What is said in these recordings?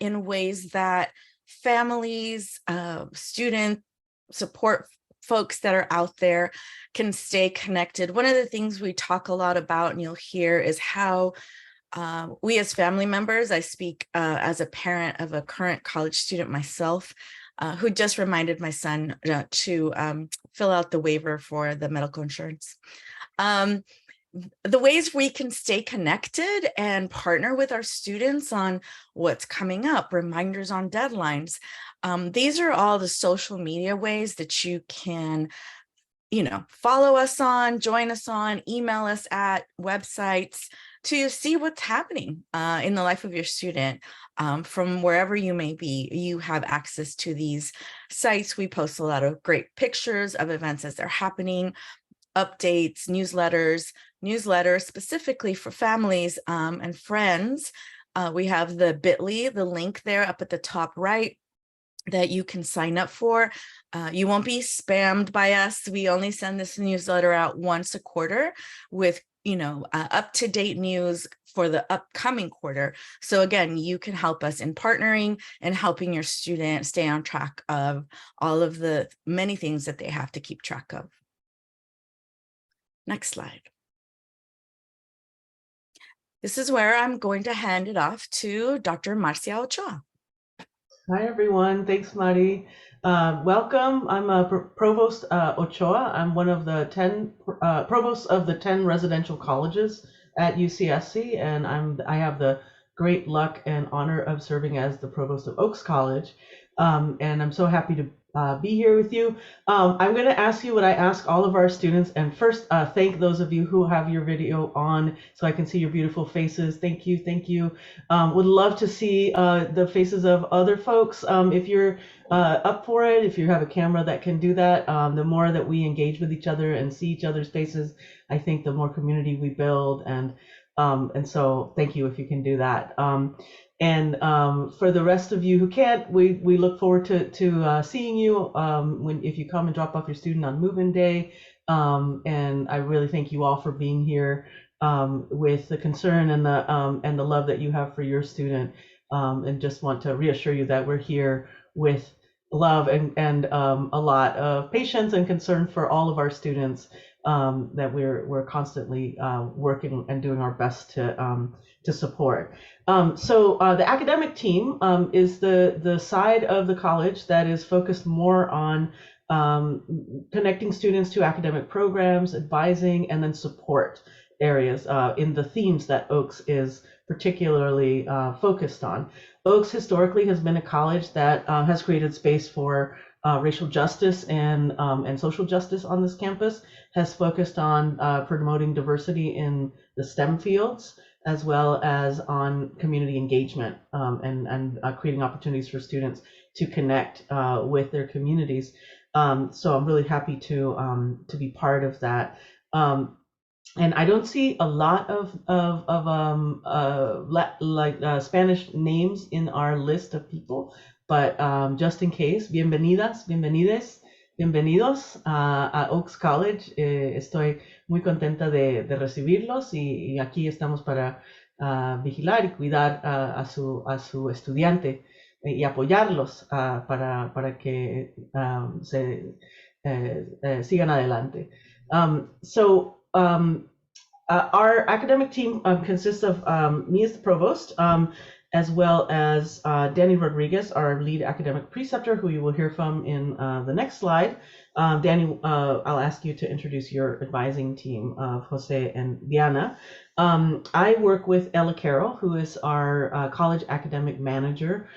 in ways that families, student support folks that are out there can stay connected. One of the things we talk a lot about, and you'll hear, is how we as family members, I speak as a parent of a current college student myself, who just reminded my son to fill out the waiver for the medical insurance. The ways we can stay connected and partner with our students on what's coming up, reminders on deadlines. These are all the social media ways that you can, follow us on, join us on, email us at, websites, to see what's happening in the life of your student. From wherever you may be, you have access to these sites. We post a lot of great pictures of events as they're happening, updates, newsletters specifically for families and friends. We have the bit.ly, the link there up at the top right, that you can sign up for. You won't be spammed by us. We only send this newsletter out once a quarter with up-to-date news for the upcoming quarter. So again, you can help us in partnering and helping your student stay on track of all of the many things that they have to keep track of. Next slide. This is where I'm going to hand it off to Dr. Marcia Ochoa. Hi, everyone. Thanks, Mari. Welcome. I'm Provost Ochoa. I'm one of the 10 provosts of the 10 residential colleges at UCSC, and I have the great luck and honor of serving as the provost of Oaks College. And I'm so happy to be here with you. I'm going to ask you what I ask all of our students. And first, thank those of you who have your video on so I can see your beautiful faces. Thank you. Thank you. Would love to see the faces of other folks. If you're up for it, if you have a camera that can do that, the more that we engage with each other and see each other's faces, I think the more community we build. And so thank you if you can do that. And for the rest of you who can't, we look forward to seeing you if you come and drop off your student on move-in day. And I really thank you all for being here with the concern and the love that you have for your student. And just want to reassure you that we're here with love and a lot of patience and concern for all of our students. That we're constantly working and doing our best to support. So the academic team is the side of the college that is focused more on connecting students to academic programs, advising, and then support areas in the themes that Oaks is particularly focused on. Oaks historically has been a college that has created space for racial justice and social justice on this campus, has focused on promoting diversity in the STEM fields, as well as on community engagement and creating opportunities for students to connect with their communities. So I'm really happy to be part of that. And I don't see a lot of Spanish names in our list of people, but just in case, bienvenidas, bienvenides, bienvenidos a Oaks College. Estoy muy contenta de recibirlos y aquí estamos para vigilar y cuidar a su estudiante y apoyarlos para que sigan adelante. Our academic team consists of me as the provost, as well as Danny Rodriguez, our lead academic preceptor, who you will hear from in the next slide. Danny, I'll ask you to introduce your advising team of Jose and Diana. I work with Ella Carroll, who is our college academic manager.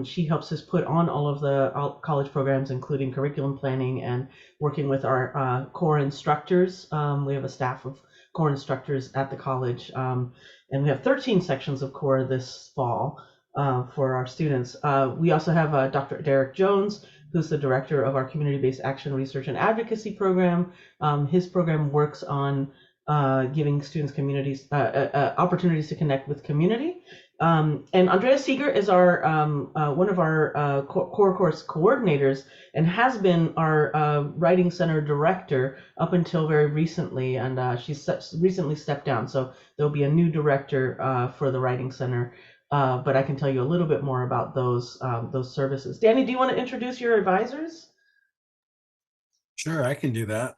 She helps us put on all of the college programs, including curriculum planning and working with our core instructors. We have a staff of core instructors at the college, and we have 13 sections of core this fall for our students. We also have Dr. Derek Jones, who's the director of our community-based action research and advocacy program. His program works on giving students communities opportunities to connect with community. And Andrea Seeger is our one of our core course coordinators and has been our writing center director up until very recently, and she's recently stepped down, so there'll be a new director for the writing center but I can tell you a little bit more about those services. Danny, do you want to introduce your advisors? Sure, I can do that.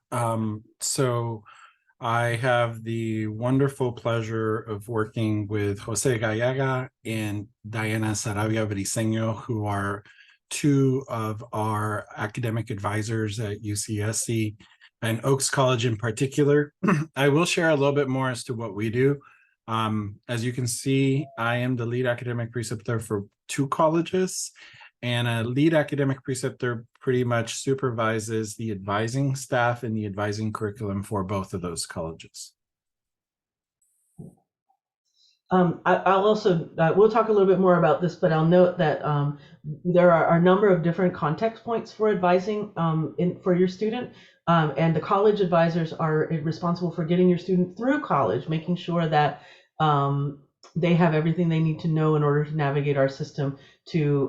So I have the wonderful pleasure of working with Jose Gallaga and Diana Sarabia Briceño, who are two of our academic advisors at UCSC and Oaks College in particular. I will share a little bit more as to what we do. As you can see, I am the lead academic preceptor for two colleges, and a lead academic preceptor pretty much supervises the advising staff and the advising curriculum for both of those colleges. I'll also, we'll talk a little bit more about this, but I'll note that there are a number of different context points for advising for your student. And the college advisors are responsible for getting your student through college, making sure that they have everything they need to know in order to navigate our system to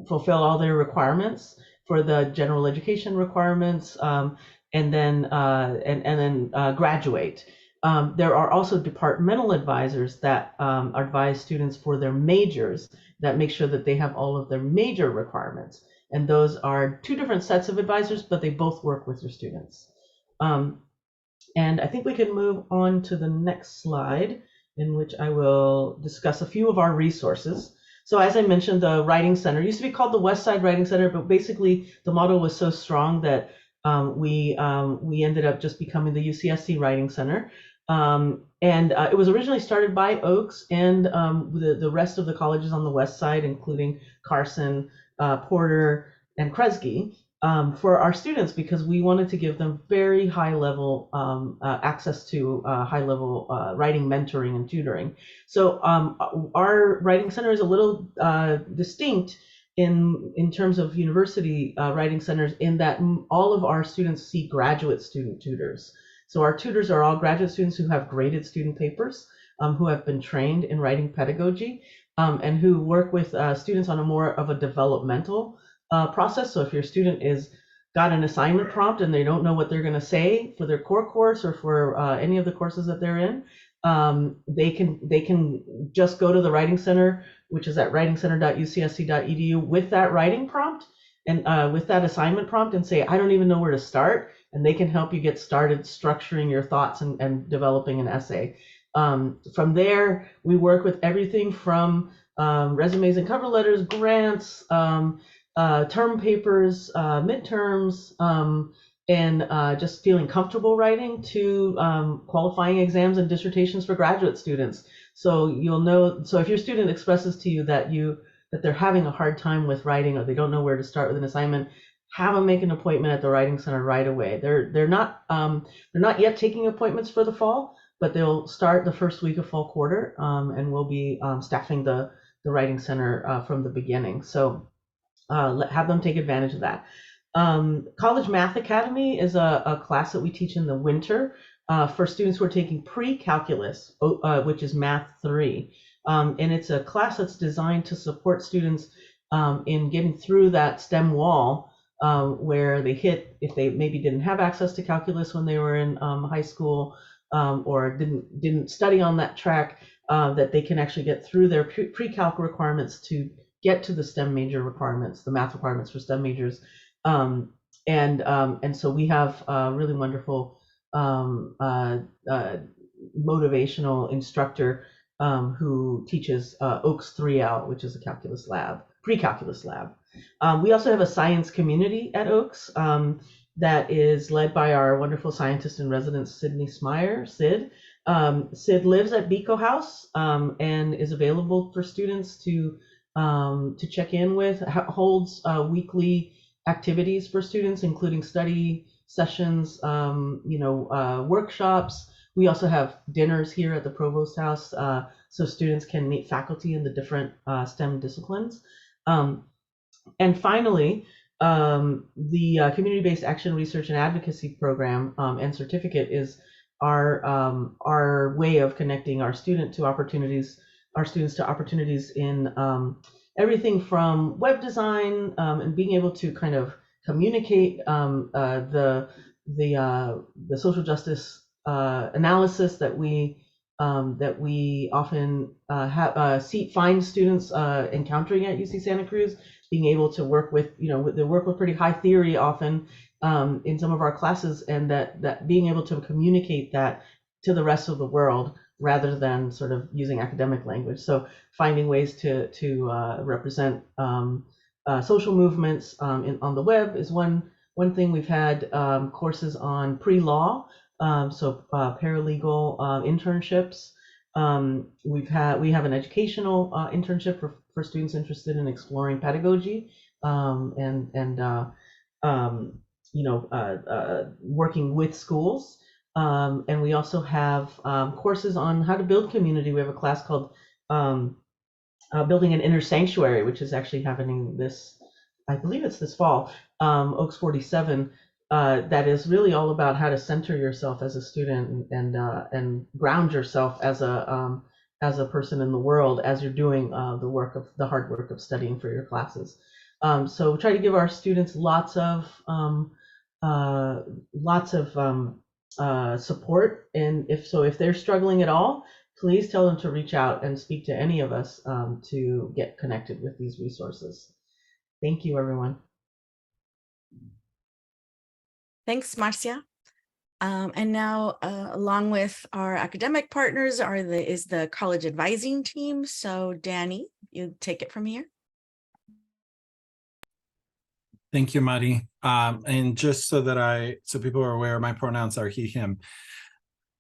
fulfill all their requirements for the general education requirements, and then graduate. There are also departmental advisors that advise students for their majors, that make sure that they have all of their major requirements. And those are two different sets of advisors, but they both work with your students. And I think we can move on to the next slide, in which I will discuss a few of our resources. So as I mentioned, the Writing Center used to be called the West Side Writing Center, but basically the model was so strong that we ended up just becoming the UCSC Writing Center. It was originally started by Oaks and the rest of the colleges on the West Side, including Carson, Porter, and Kresge, for our students, because we wanted to give them very high level access to high level writing mentoring and tutoring. So our Writing Center is a little distinct in terms of university writing centers, in that all of our students see graduate student tutors. So our tutors are all graduate students who have graded student papers, who have been trained in writing pedagogy, and who work with students on a more of a developmental process. So if your student got an assignment prompt and they don't know what they're going to say for their core course or for any of the courses that they're in, they can just go to the Writing Center, which is at writingcenter.ucsc.edu, with that writing prompt and with that assignment prompt, and say, I don't even know where to start. And they can help you get started structuring your thoughts and developing an essay. From there, we work with everything from resumes and cover letters, grants, term papers, midterms, and just feeling comfortable writing, to qualifying exams and dissertations for graduate students. So you'll know, so if your student expresses to you that they're having a hard time with writing, or they don't know where to start with an assignment, have them make an appointment at the Writing Center right away. They're not yet taking appointments for the fall, but they'll start the first week of fall quarter, and we'll be staffing the Writing Center from the beginning. So have them take advantage of that. College Math Academy is a class that we teach in the winter for students who are taking pre-calculus, which is Math 3. And it's a class that's designed to support students in getting through that STEM wall, where they hit, if they maybe didn't have access to calculus when they were in high school, or didn't study on that track, that they can actually get through their pre-calc requirements to get to the STEM major requirements, the math requirements for STEM majors. And so we have a really wonderful motivational instructor who teaches Oaks 3L, which is a calculus lab, pre-calculus lab. We also have a science community at Oaks that is led by our wonderful scientist in residence, Sydney Smyer, Sid. Sid lives at Beco House and is available for students to check in with, holds weekly activities for students, including study sessions, workshops. We also have dinners here at the Provost House, so students can meet faculty in the different STEM disciplines. And finally, the Community-Based Action Research and Advocacy Program and certificate is our way of connecting our students to opportunities in everything from web design and being able to kind of communicate the social justice analysis that we that we often find students encountering at UC Santa Cruz, being able to work with, they work with pretty high theory often in some of our classes, and that being able to communicate that to the rest of the world rather than sort of using academic language. So finding ways to represent social movements on the web is one thing. We've had courses on pre-law, so paralegal internships. We have an educational internship for students interested in exploring pedagogy working with schools. And we also have courses on how to build community. We have a class called Building an Inner Sanctuary, which is actually happening I believe it's this fall, Oaks 47. That is really all about how to center yourself as a student and ground yourself as a person in the world as you're doing the hard work of studying for your classes. So we try to give our students lots of support, and if they're struggling at all, please tell them to reach out and speak to any of us to get connected with these resources. Thank you, everyone. Thanks, Marcia. And now, along with our academic partners, is the college advising team. So, Danny, you take it from here. Thank you, Mari. And just so people are aware, my pronouns are he, him.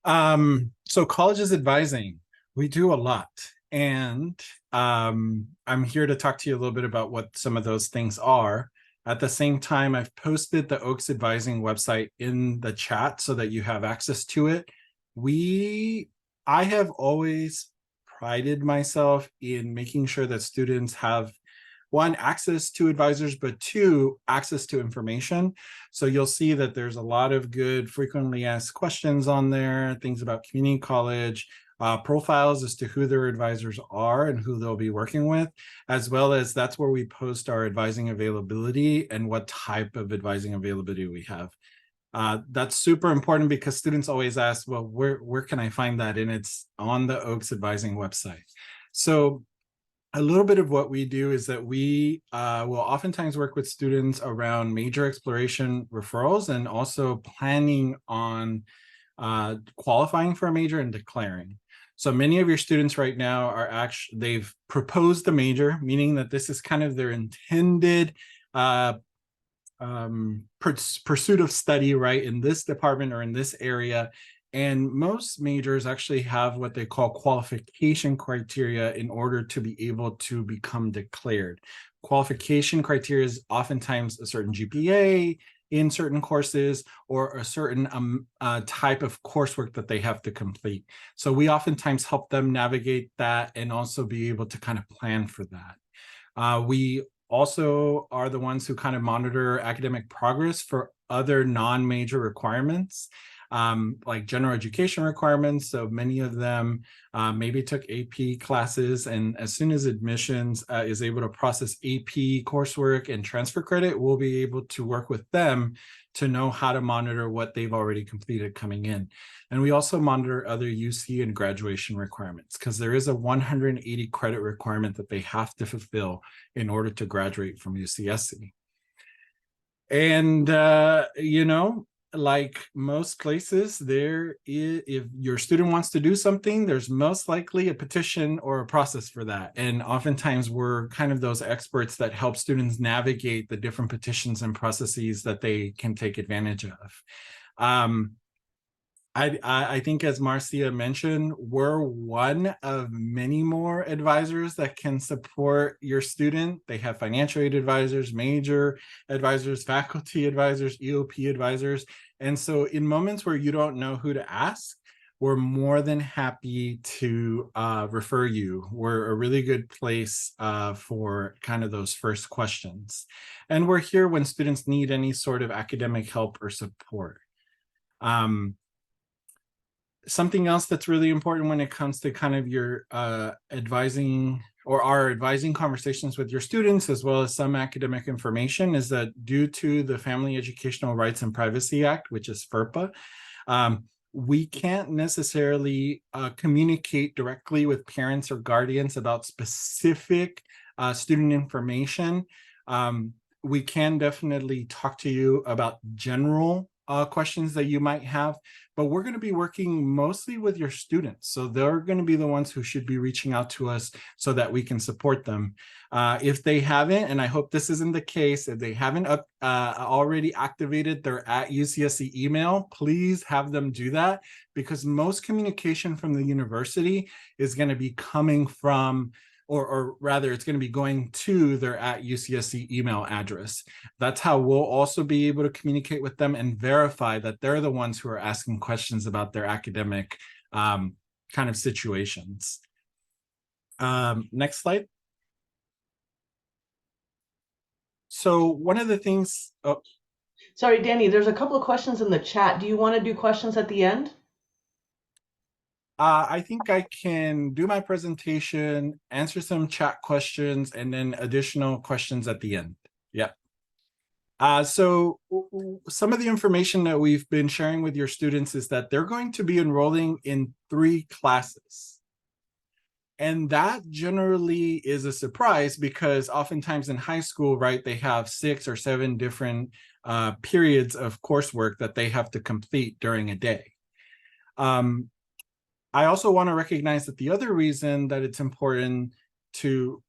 So colleges advising, we do a lot. And I'm here to talk to you a little bit about what some of those things are. At the same time, I've posted the Oaks Advising website in the chat so that you have access to it. I have always prided myself in making sure that students have, one, access to advisors, but two, access to information. So you'll see that there's a lot of good frequently asked questions on there, things about community college, profiles as to who their advisors are and who they'll be working with, as well as that's where we post our advising availability and what type of advising availability we have. That's super important because students always ask, well, where can I find that? And it's on the Oaks Advising website. So a little bit of what we do is that we will oftentimes work with students around major exploration referrals and also planning on qualifying for a major and declaring. So many of your students right now they've proposed a major, meaning that this is kind of their intended pursuit of study, right, in this department or in this area. And most majors actually have what they call qualification criteria in order to be able to become declared. Qualification criteria is oftentimes a certain GPA in certain courses or a certain type of coursework that they have to complete. So we oftentimes help them navigate that and also be able to kind of plan for that. We also are the ones who kind of monitor academic progress for other non-major requirements, like general education requirements. So many of them maybe took AP classes, and as soon as admissions is able to process AP coursework and transfer credit, we'll be able to work with them to know how to monitor what they've already completed coming in. And we also monitor other UC and graduation requirements because there is a 180 credit requirement that they have to fulfill in order to graduate from UCSC. And, like most places, if your student wants to do something, there's most likely a petition or a process for that. And oftentimes we're kind of those experts that help students navigate the different petitions and processes that they can take advantage of. I think, as Marcia mentioned, we're one of many more advisors that can support your student. They have financial aid advisors, major advisors, faculty advisors, EOP advisors. And so in moments where you don't know who to ask, we're more than happy to refer you. We're a really good place for kind of those first questions. And we're here when students need any sort of academic help or support. Something else that's really important when it comes to kind of your advising or our advising conversations with your students, as well as some academic information, is that due to the Family Educational Rights and Privacy Act, which is FERPA, we can't necessarily communicate directly with parents or guardians about specific student information. We can definitely talk to you about general questions that you might have, but we're going to be working mostly with your students. So they're going to be the ones who should be reaching out to us so that we can support them. If they haven't, and I hope this isn't the case, if they haven't already activated their @UCSC email, please have them do that, because most communication from the university is going to be coming from, or rather it's going to be going to their @UCSC email address. That's how we'll also be able to communicate with them and verify that they're the ones who are asking questions about their academic kind of situations. Next slide. So one of the things, oh, Sorry, Danny, there's a couple of questions in the chat. Do you want to do questions at the end? I think I can do my presentation, answer some chat questions, and then additional questions at the end. Yeah. So some of the information that we've been sharing with your students is that they're going to be enrolling in 3 classes. And that generally is a surprise because oftentimes in high school, right, they have 6 or 7 different periods of coursework that they have to complete during a day. I also want to recognize that the other reason that it's important to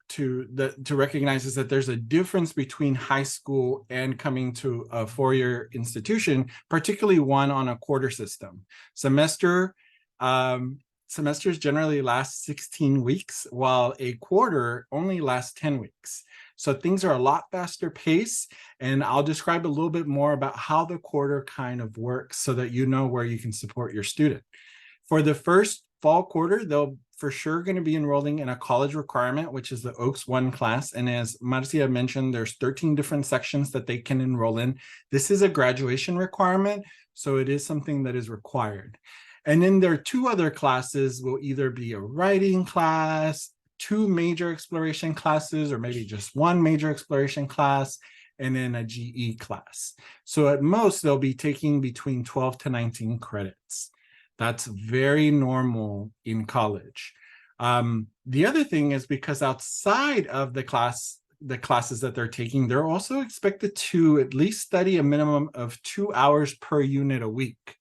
recognize is that there's a difference between high school and coming to a 4-year institution, particularly one on a quarter system. Semesters generally last 16 weeks, while a quarter only lasts 10 weeks. So things are a lot faster pace, and I'll describe a little bit more about how the quarter kind of works so that you know where you can support your student. For the first fall quarter, they'll for sure going to be enrolling in a college requirement, which is the OAKS 1 class. And as Marcia mentioned, there's 13 different sections that they can enroll in. This is a graduation requirement, so it is something that is required. And then there are 2 other classes will either be a writing class, 2 major exploration classes, or maybe just 1 major exploration class, and then a GE class. So at most, they'll be taking between 12 to 19 credits. That's very normal in college. The other thing is because outside of the classes that they're taking, they're also expected to at least study a minimum of 2 hours per unit a week.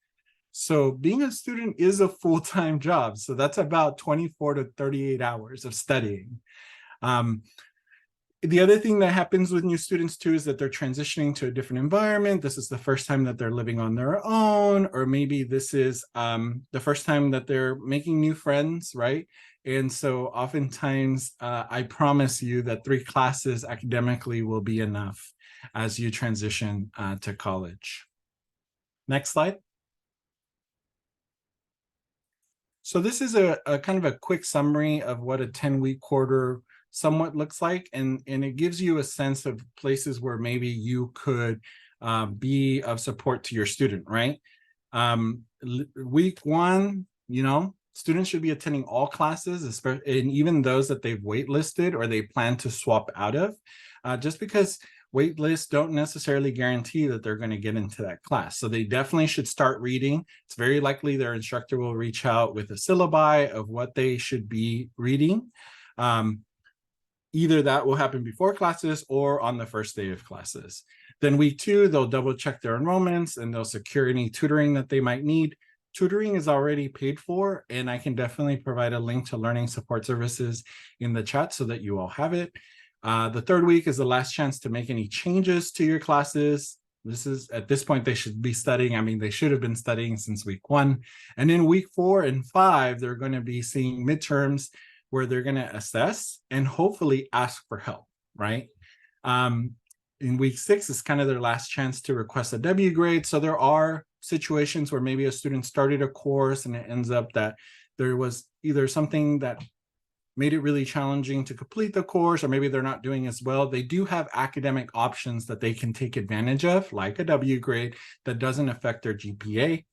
So being a student is a full-time job. So that's about 24 to 38 hours of studying. The other thing that happens with new students too is that they're transitioning to a different environment. This is the first time that they're living on their own, or maybe this is the first time that they're making new friends, right? And so oftentimes I promise you that 3 classes academically will be enough as you transition to college. Next slide. So this is a kind of a quick summary of what a 10-week quarter somewhat looks like, and it gives you a sense of places where maybe you could be of support to your student, right? Week 1, you know, students should be attending all classes, especially, and even those that they've waitlisted or they plan to swap out of, just because wait lists don't necessarily guarantee that they're going to get into that class. So they definitely should start reading. It's very likely their instructor will reach out with a syllabi of what they should be reading. Either that will happen before classes or on the first day of classes. Then week 2, they'll double check their enrollments and they'll secure any tutoring that they might need. Tutoring is already paid for, and I can definitely provide a link to learning support services in the chat so that you all have it. The 3rd week is the last chance to make any changes to your classes. This is, at this point, they should be studying. I mean, they should have been studying since week 1. And in week 4 and 5, they're going to be seeing midterms where they're going to assess and hopefully ask for help, right? In week 6 is kind of their last chance to request a W grade. So there are situations where maybe a student started a course and it ends up that there was either something that made it really challenging to complete the course, or maybe they're not doing as well. They do have academic options that they can take advantage of, like a W grade that doesn't affect their GPA.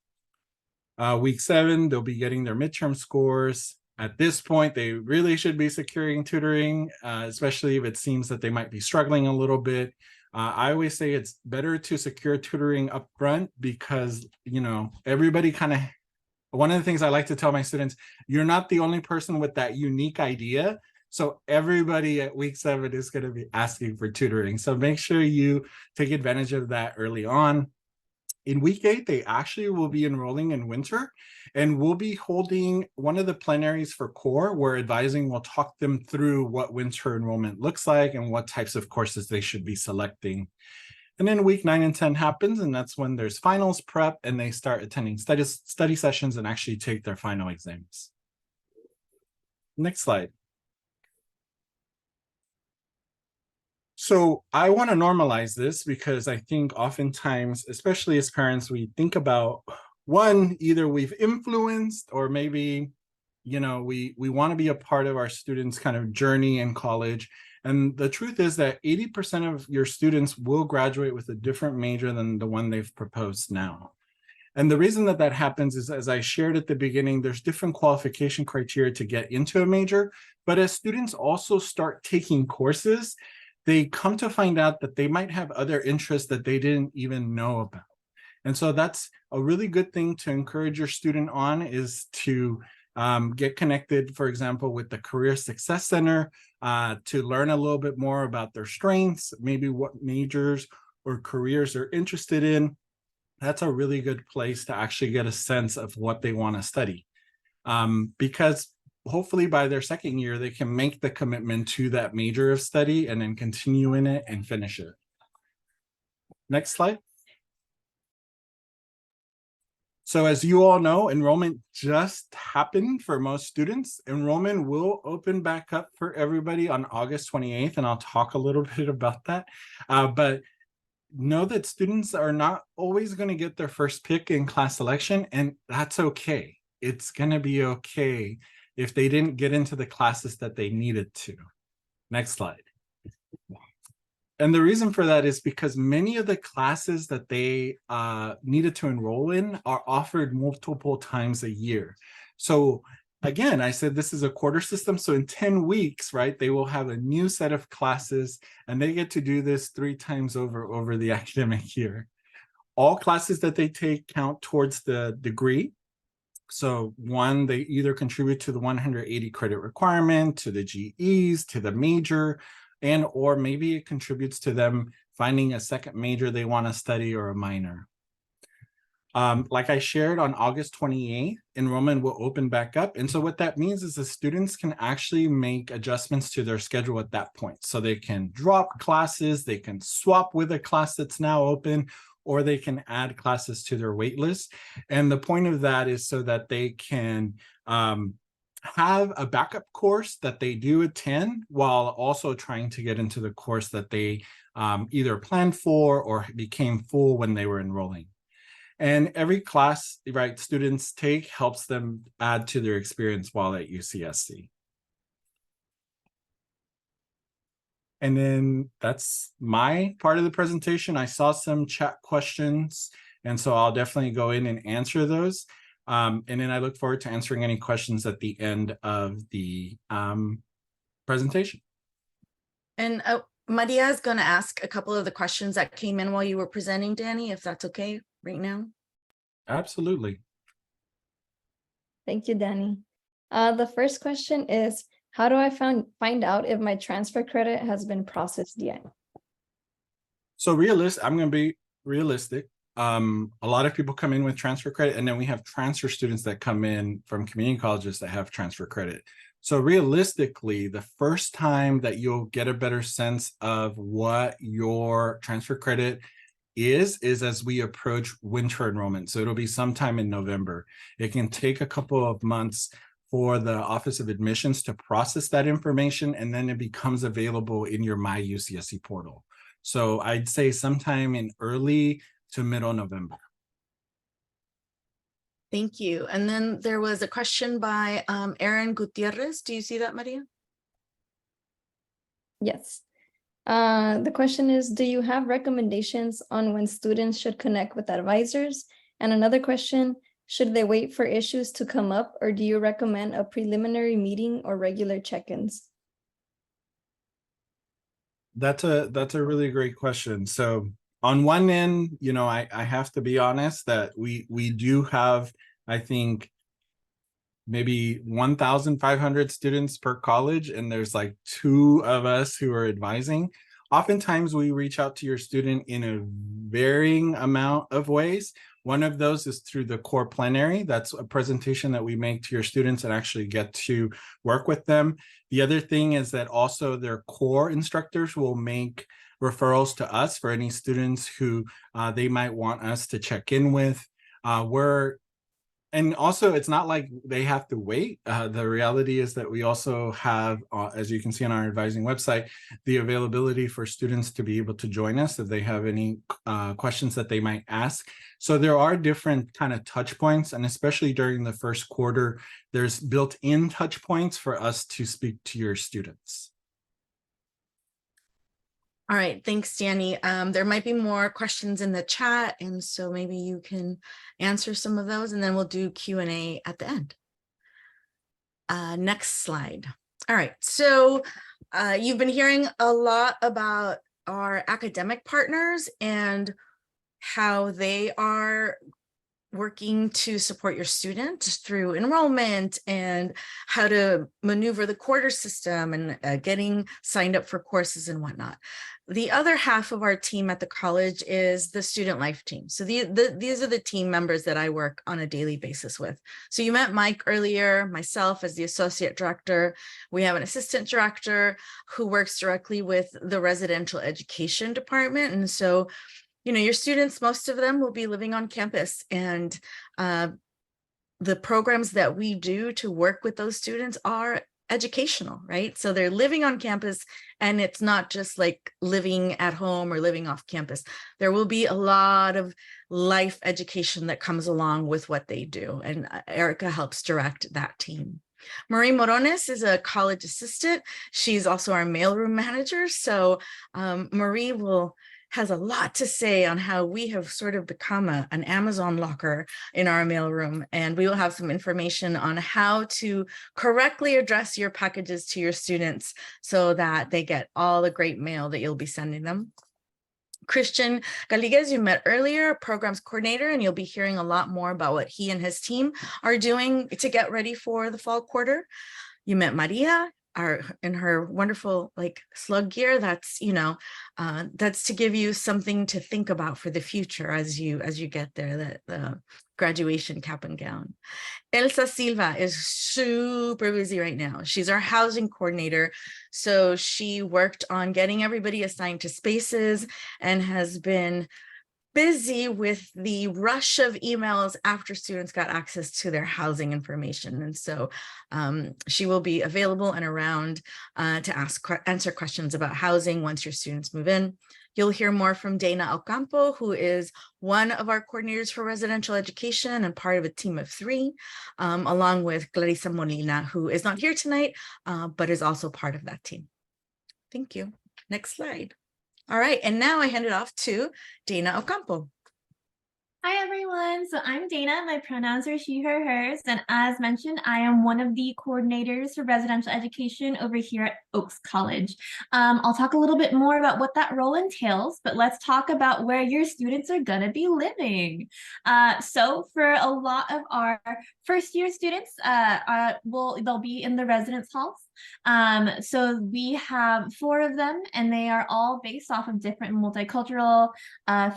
Week 7, they'll be getting their midterm scores. At this point, they really should be securing tutoring, especially if it seems that they might be struggling a little bit. I always say it's better to secure tutoring up front because, you know, everybody kind of one of the things I like to tell my students, you're not the only person with that unique idea. So everybody at week 7 is going to be asking for tutoring. So make sure you take advantage of that early on. In week 8, they actually will be enrolling in winter, and we'll be holding one of the plenaries for core where advising will talk them through what winter enrollment looks like and what types of courses they should be selecting. And then week 9 and 10 happens, and that's when there's finals prep and they start attending study sessions and actually take their final exams. Next slide. So I want to normalize this because I think oftentimes, especially as parents, we think about one, either we've influenced or maybe, you know, we want to be a part of our students' kind of journey in college. And the truth is that 80% of your students will graduate with a different major than the one they've proposed now. And the reason that that happens is, as I shared at the beginning, there's different qualification criteria to get into a major. But as students also start taking courses, they come to find out that they might have other interests that they didn't even know about. And so that's a really good thing to encourage your student on, is to get connected, for example, with the Career Success Center to learn a little bit more about their strengths, maybe what majors or careers they're interested in. That's a really good place to actually get a sense of what they want to study. Because hopefully by their second year, they can make the commitment to that major of study and then continue in it and finish it. Next slide. So as you all know, enrollment just happened for most students. Enrollment will open back up for everybody on August 28th, and I'll talk a little bit about that. But know that students are not always going to get their first pick in class selection, and that's okay. It's going to be okay if they didn't get into the classes that they needed to. Next slide. And the reason for that is because many of the classes that they needed to enroll in are offered multiple times a year. So again, I said this is a quarter system. So in 10 weeks, right, they will have a new set of classes, and they get to do this 3 times over the academic year. All classes that they take count towards the degree. So one, they either contribute to the 180 credit requirement, to the GEs, to the major, and or maybe it contributes to them finding a second major they want to study or a minor. Like I shared, on August 28th, enrollment will open back up. And so what that means is the students can actually make adjustments to their schedule at that point. So they can drop classes, they can swap with a class that's now open, or they can add classes to their wait list. And the point of that is so that they can have a backup course that they do attend while also trying to get into the course that they either planned for or became full when they were enrolling. And every class, right, students take helps them add to their experience while at UCSC. And then that's my part of the presentation. I saw some chat questions, and so I'll definitely go in and answer those. And then I look forward to answering any questions at the end of the presentation. And Maria is going to ask a couple of the questions that came in while you were presenting, Danny, if that's okay right now. Absolutely. Thank you, Danny. The first question is, how do I find out if my transfer credit has been processed yet? So I'm going to be realistic. A lot of people come in with transfer credit, and then we have transfer students that come in from community colleges that have transfer credit. So realistically, the first time that you'll get a better sense of what your transfer credit is as we approach winter enrollment. So it'll be sometime in November. It can take a couple of months for the Office of Admissions to process that information, and then it becomes available in your My UCSC portal. So I'd say sometime in early to middle November. Thank you. And then there was a question by Aaron Gutierrez. Do you see that, Maria? Yes. The question is, do you have recommendations on when students should connect with advisors? And another question, should they wait for issues to come up, or do you recommend a preliminary meeting or regular check-ins? That's a really great question. So on one end, you know, I have to be honest that we do have, I think, maybe 1,500 students per college, and there's like 2 of us who are advising. Oftentimes we reach out to your student in a varying amount of ways. One of those is through the core plenary. That's a presentation that we make to your students and actually get to work with them. The other thing is that also their core instructors will make referrals to us for any students who they might want us to check in with. And also, it's not like they have to wait. The reality is that we also have, as you can see on our advising website, the availability for students to be able to join us if they have any questions that they might ask. So there are different kind of touch points, and especially during the first quarter, there's built-in touch points for us to speak to your students. All right, thanks, Danny. There might be more questions in the chat, and so maybe you can answer some of those, and then we'll do Q&A at the end. Next slide. All right, so you've been hearing a lot about our academic partners and how they are working to support your student through enrollment and how to maneuver the quarter system and getting signed up for courses and whatnot. The other half of our team at the college is the student life team. So these are the team members that I work on a daily basis with. So you met Mike earlier, myself as the associate director. We have an assistant director who works directly with the residential education department. And so your students, most of them will be living on campus, and the programs that we do to work with those students are educational, right? So they're living on campus, and it's not just like living at home or living off campus. There will be a lot of life education that comes along with what they do, and Erica helps direct that team. Marie Morones is a college assistant. She's also our mailroom manager. So Marie has a lot to say on how we have sort of become an Amazon locker in our mailroom, and we will have some information on how to correctly address your packages to your students so that they get all the great mail that you'll be sending them. Christian Galiguez, you met earlier, programs coordinator, and you'll be hearing a lot more about what he and his team are doing to get ready for the fall quarter. You met Maria, in her wonderful slug gear. That's that's to give you something to think about for the future as you get there, the graduation cap and gown. Elsa Silva is super busy right now. She's our housing coordinator. So she worked on getting everybody assigned to spaces and has been busy with the rush of emails after students got access to their housing information. And so she will be available and around to answer questions about housing once your students move in. You'll hear more from Dana Ocampo, who is one of our coordinators for residential education and part of a team of 3, along with Clarissa Molina, who is not here tonight, but is also part of that team. Thank you. Next slide. All right, and now I hand it off to Dana Ocampo. Hi, everyone. So I'm Dana. My pronouns are she, her, hers. And as mentioned, I am one of the coordinators for residential education over here at Oaks College. I'll talk a little bit more about what that role entails, but let's talk about where your students are going to be living. So for a lot of our first year students, they'll be in the residence halls. So we have 4 of them, and they are all based off of different multicultural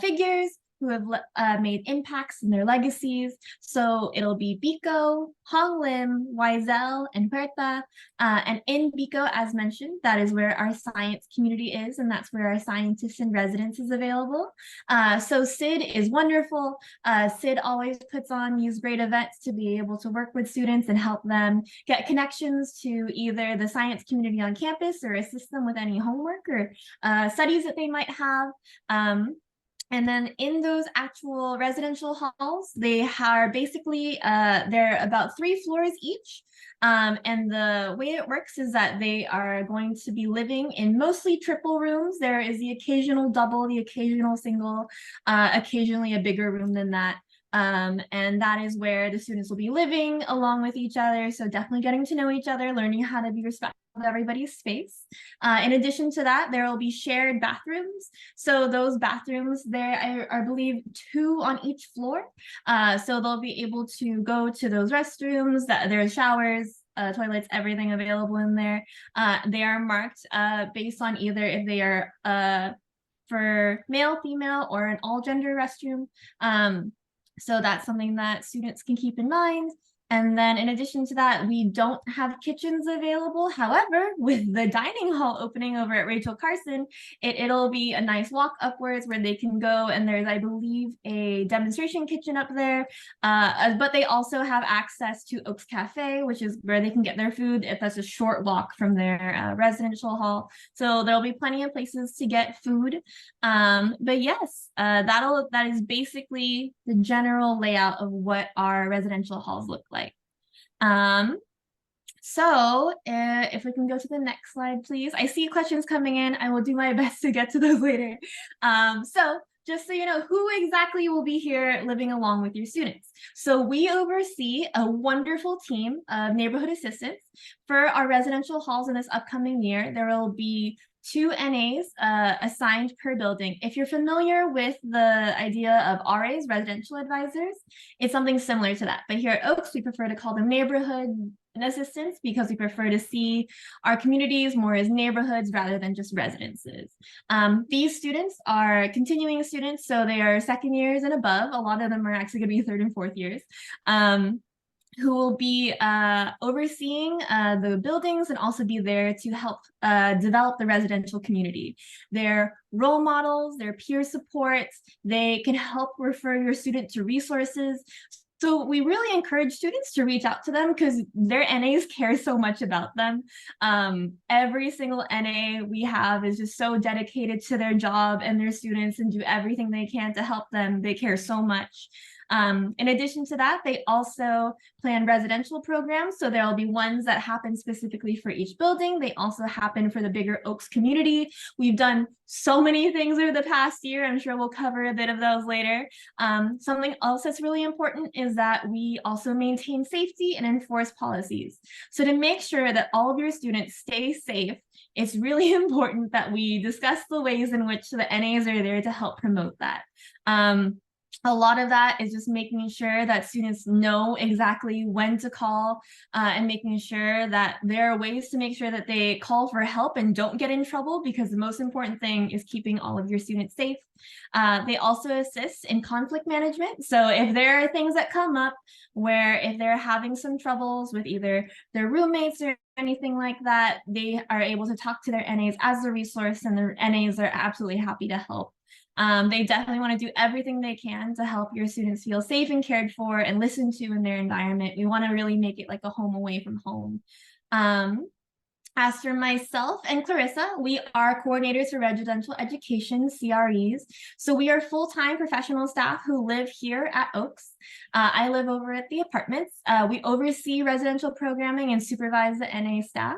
figures who have made impacts in their legacies. So it'll be Bico, Hong Lim, Wiesel, and Huerta. And in Bico, as mentioned, that is where our science community is, and that's where our scientists in residence is available. So Sid is wonderful. Sid always puts on these great events to be able to work with students and help them get connections to either the science community on campus or assist them with any homework or studies that they might have. And then in those actual residential halls, they are basically, they're about 3 floors each. And the way it works is that they are going to be living in mostly triple rooms. There is the occasional double, the occasional single, occasionally a bigger room than that. And that is where the students will be living along with each other. So definitely getting to know each other, learning how to be respectful of everybody's space. In addition to that, there will be shared bathrooms. So those bathrooms, there are, I believe, 2 on each floor. So they'll be able to go to those restrooms, that there are showers, toilets, everything available in there. They are marked based on either if they are for male, female, or an all gender restroom. So that's something that students can keep in mind. And then in addition to that, we don't have kitchens available. However, with the dining hall opening over at Rachel Carson, it'll be a nice walk upwards where they can go. And there's, I believe, a demonstration kitchen up there. But they also have access to Oaks Cafe, which is where they can get their food if that's a short walk from their residential hall. So there'll be plenty of places to get food. But yes, that is basically the general layout of what our residential halls look like. So if we can go to the next slide, please. I see questions coming in. I will do my best to get to those later. So just so you know who exactly will be here living along with your students. So we oversee a wonderful team of neighborhood assistants for our residential halls in this upcoming year. There will be 2 NAs assigned per building. If you're familiar with the idea of RAs, residential advisors, it's something similar to that. But here at Oaks, we prefer to call them neighborhood assistants because we prefer to see our communities more as neighborhoods rather than just residences. These students are continuing students, so they are second years and above. A lot of them are actually going to be 3rd and 4th years. Who will be overseeing the buildings and also be there to help develop the residential community. They're role models, they're peer supports, they can help refer your student to resources. So we really encourage students to reach out to them because their NAs care so much about them. Every single NA we have is just so dedicated to their job and their students and do everything they can to help them. They care so much. In addition to that, they also plan residential programs. So there will be ones that happen specifically for each building. They also happen for the bigger Oaks community. We've done so many things over the past year. I'm sure we'll cover a bit of those later. Something else that's really important is that we also maintain safety and enforce policies. So to make sure that all of your students stay safe, it's really important that we discuss the ways in which the NAs are there to help promote that. A lot of that is just making sure that students know exactly when to call and making sure that there are ways to make sure that they call for help and don't get in trouble, because the most important thing is keeping all of your students safe. They also assist in conflict management. So if there are things that come up where if they're having some troubles with either their roommates or anything like that, they are able to talk to their NAs as a resource, and their NAs are absolutely happy to help. They definitely want to do everything they can to help your students feel safe and cared for and listened to in their environment. We want to really make it like a home away from home. As for myself and Clarissa, we are coordinators for residential education, CREs. So we are full-time professional staff who live here at Oaks. I live over at the apartments. We oversee residential programming and supervise the NA staff.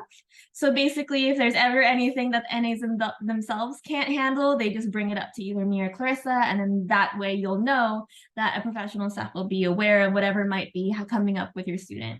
So basically, if there's ever anything that the NAs themselves can't handle, they just bring it up to either me or Clarissa, and then that way you'll know that a professional staff will be aware of whatever might be coming up with your student.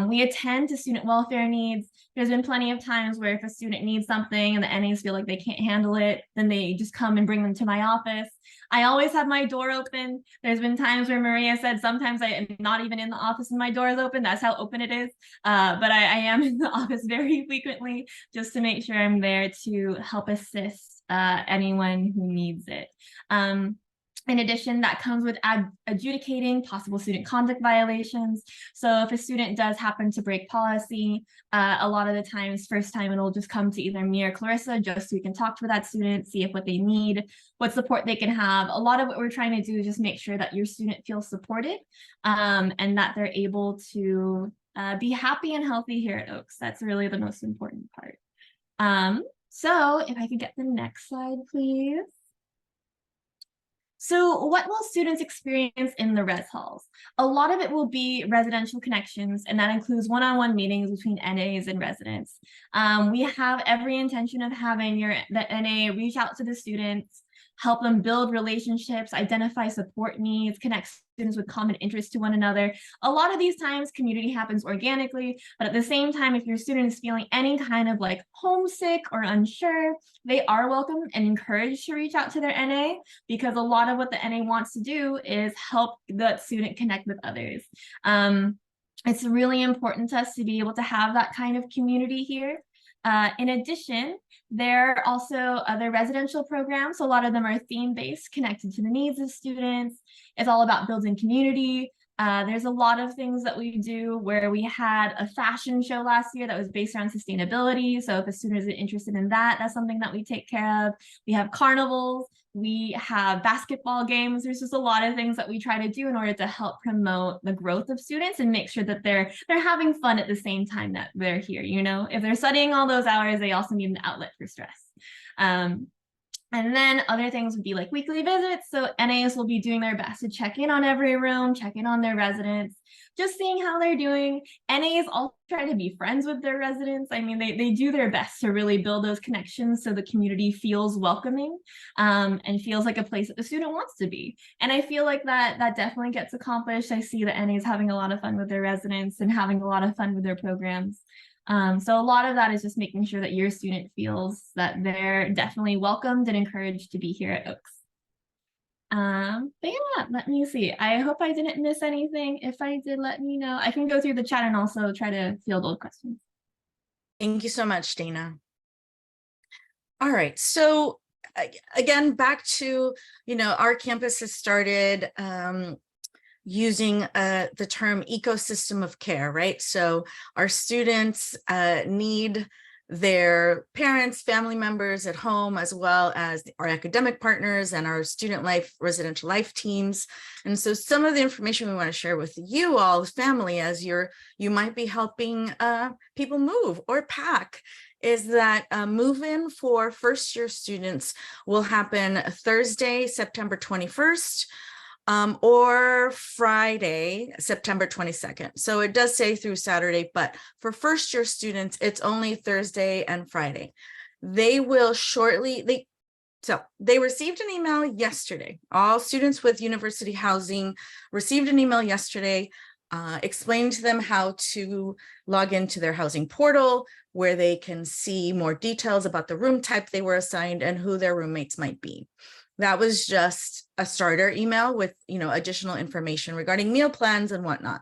We attend to student welfare needs. There's been plenty of times where if a student needs something and the NAs feel like they can't handle it, then they just come and bring them to my office. I always have my door open. There's been times where Maria said sometimes I am not even in the office and my door is open. That's how open it is. But I am in the office very frequently just to make sure I'm there to help assist anyone who needs it. In addition, that comes with adjudicating possible student conduct violations. So if a student does happen to break policy, a lot of the times, first time it'll just come to either me or Clarissa just so we can talk to that student, see if what they need, what support they can have. A lot of what we're trying to do is just make sure that your student feels supported and that they're able to be happy and healthy here at Oaks. That's really the most important part. So if I could get the next slide, please. So what will students experience in the res halls? A lot of it will be residential connections, and that includes one-on-one meetings between NAs and residents. We have every intention of having the NA reach out to the students, help them build relationships, identify support needs, connect students with common interests to one another. A lot of these times community happens organically, but at the same time, if your student is feeling any kind of like homesick or unsure, they are welcome and encouraged to reach out to their NA, because a lot of what the NA wants to do is help the student connect with others. It's really important to us to be able to have that kind of community here. In addition, there are also other residential programs. A lot of them are theme-based, connected to the needs of students. It's all about building community. There's a lot of things that we do where we had a fashion show last year that was based around sustainability. So if a student is interested in that, that's something that we take care of. We have carnivals. We have basketball games. There's just a lot of things that we try to do in order to help promote the growth of students and make sure that they're having fun at the same time that they're here. You know, if they're studying all those hours, they also need an outlet for stress. And then other things would be like weekly visits. So NAs will be doing their best to check in on every room, check in on their residents, just seeing how they're doing. NAs also try to be friends with their residents. I mean, they do their best to really build those connections so the community feels welcoming and feels like a place that the student wants to be. And I feel like that definitely gets accomplished. I see the NAs having a lot of fun with their residents and having a lot of fun with their programs. So a lot of that is just making sure that your student feels that they're definitely welcomed and encouraged to be here at Oaks. But yeah, let me see. I hope I didn't miss anything. If I did, let me know. I can go through the chat and also try to field old questions. Thank you so much, Dana. All right, so again, back to, our campus has started using the term ecosystem of care, right? So our students need their parents, family members at home, as well as our academic partners and our student life, residential life teams. And so some of the information we want to share with you all, family, as you might be helping people move or pack, is that move-in for first-year students will happen Thursday, September 21st, or Friday, September 22nd. So it does say through Saturday, but for first year students, it's only Thursday and Friday. They will shortly, they received an email yesterday. All students with university housing received an email yesterday explaining to them how to log into their housing portal, where they can see more details about the room type they were assigned and who their roommates might be. That was just a starter email with, additional information regarding meal plans and whatnot.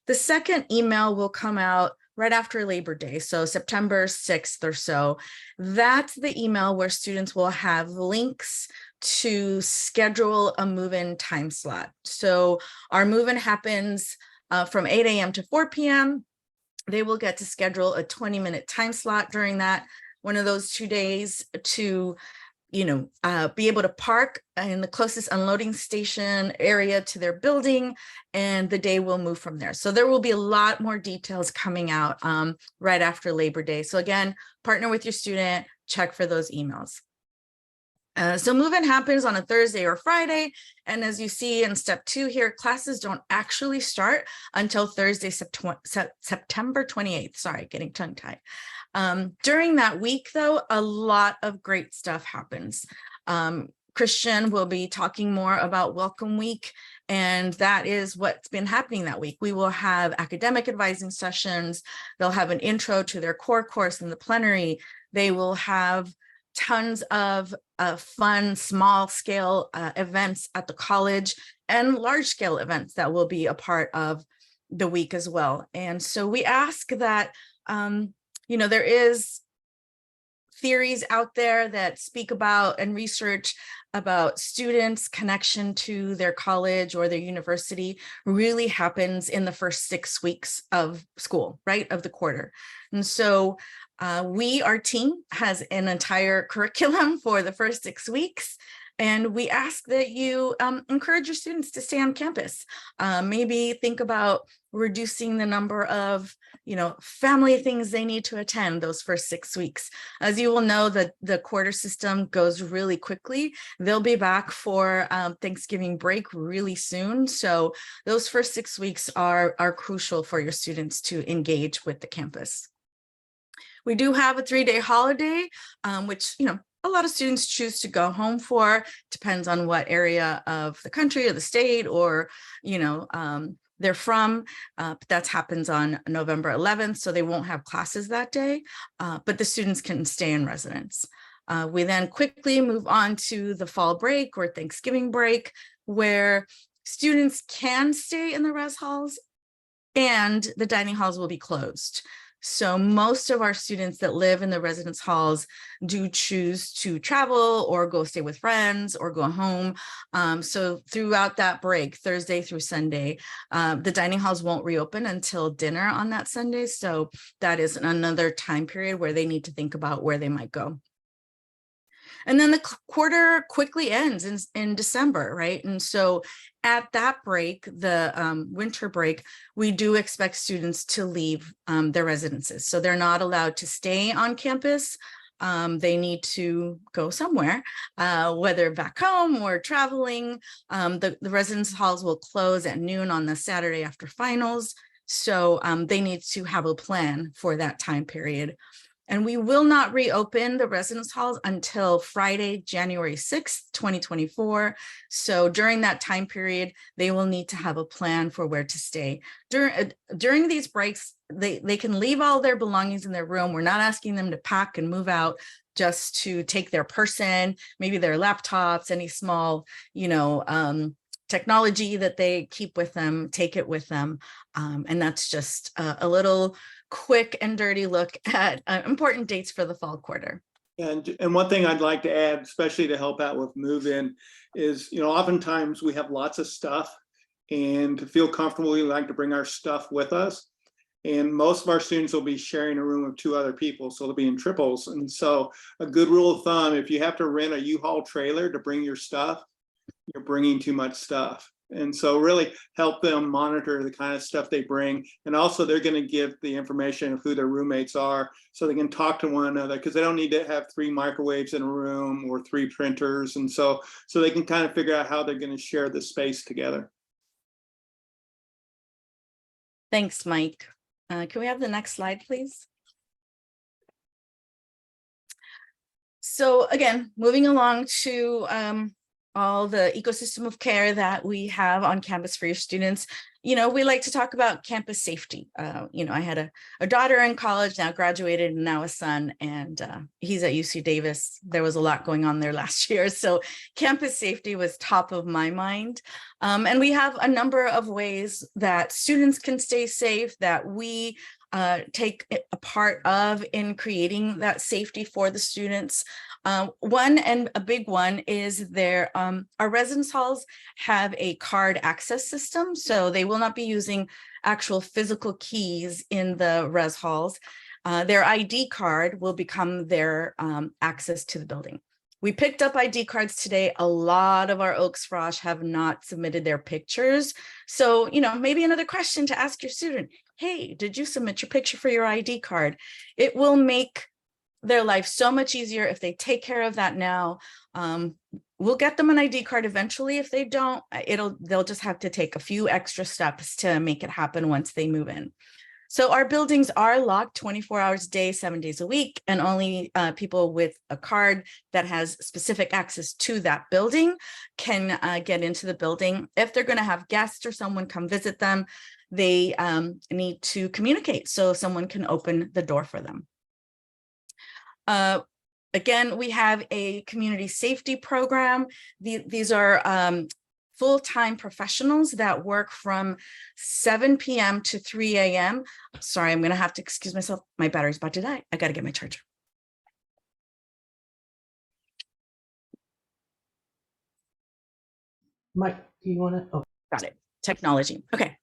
The second email will come out right after Labor Day, so September 6th or so. That's the email where students will have links to schedule a move-in time slot. So our move-in happens from 8 a.m. to 4 p.m. They will get to schedule a 20-minute time slot during that, one of those 2 days, to be able to park in the closest unloading station area to their building, and the day will move from there. So there will be a lot more details coming out right after Labor Day. So again, partner with your student, check for those emails. So move-in happens on a Thursday or Friday. And as you see in step 2 here, classes don't actually start until Thursday, September 28th. Sorry, getting tongue-tied. During that week, though, a lot of great stuff happens. Christian will be talking more about Welcome Week, and that is what's been happening that week. We will have academic advising sessions. They'll have an intro to their core course in the plenary. They will have tons of fun, small-scale events at the college and large-scale events that will be a part of the week as well. And so we ask that there is theories out there that speak about and research about students' connection to their college or their university really happens in the first 6 weeks of school, right, of the quarter. And so our team has an entire curriculum for the first 6 weeks. And we ask that you encourage your students to stay on campus. Maybe think about reducing the number of, family things they need to attend those first 6 weeks. As you will know, the quarter system goes really quickly. They'll be back for Thanksgiving break really soon. So those first 6 weeks are crucial for your students to engage with the campus. We do have a 3-day holiday, which, a lot of students choose to go home for, depends on what area of the country or the state or, they're from, but that happens on November 11th, so they won't have classes that day, but the students can stay in residence. We then quickly move on to the fall break or Thanksgiving break, where students can stay in the res halls and the dining halls will be closed. So most of our students that live in the residence halls do choose to travel or go stay with friends or go home. So throughout that break, Thursday through Sunday, the dining halls won't reopen until dinner on that Sunday. So that is another time period where they need to think about where they might go. And then the quarter quickly ends in December, right? And so at that break, the winter break, we do expect students to leave their residences. So they're not allowed to stay on campus. They need to go somewhere, whether back home or traveling. The residence halls will close at noon on the Saturday after finals. So they need to have a plan for that time period. And we will not reopen the residence halls until Friday, January 6th, 2024. So during that time period, they will need to have a plan for where to stay. During these breaks, they can leave all their belongings in their room. We're not asking them to pack and move out, just to take their person, maybe their laptops, any small, technology that they keep with them, take it with them. And that's just a little quick and dirty look at important dates for the fall quarter. And one thing I'd like to add, especially to help out with move-in, is oftentimes we have lots of stuff, and to feel comfortable, we like to bring our stuff with us. And most of our students will be sharing a room with 2 other people, so they'll be in triples. And so a good rule of thumb, if you have to rent a U-Haul trailer to bring your stuff, you're bringing too much stuff. And so really help them monitor the kind of stuff they bring. And also they're going to give the information of who their roommates are so they can talk to one another, because they don't need to have 3 microwaves in a room or 3 printers. And so they can kind of figure out how they're going to share the space together. Thanks, Mike. Can we have the next slide, please? So again, moving along to all the ecosystem of care that we have on campus for your students. We like to talk about campus safety. I had a daughter in college, now graduated, and now a son, and he's at UC Davis. There was a lot going on there last year. So campus safety was top of my mind. And we have a number of ways that students can stay safe, that we take a part of in creating that safety for the students. One, and a big one, is our residence halls have a card access system, so they will not be using actual physical keys in the res halls. Their ID card will become their access to the building. We picked up ID cards today. A lot of our Oaks Frosh have not submitted their pictures. So, maybe another question to ask your student: hey, did you submit your picture for your ID card? It will make their life so much easier if they take care of that now. We'll get them an ID card eventually. If they don't, they'll just have to take a few extra steps to make it happen once they move in. So our buildings are locked 24 hours a day, 7 days a week, and only people with a card that has specific access to that building can get into the building. If they're going to have guests or someone come visit them, they need to communicate so someone can open the door for them. Again, we have a community safety program. These are full-time professionals that work from 7 p.m. to 3 a.m. Sorry, I'm going to have to excuse myself. My battery's about to die. I got to get my charger. Mike, do you want to? Oh. Got it. Technology. Okay.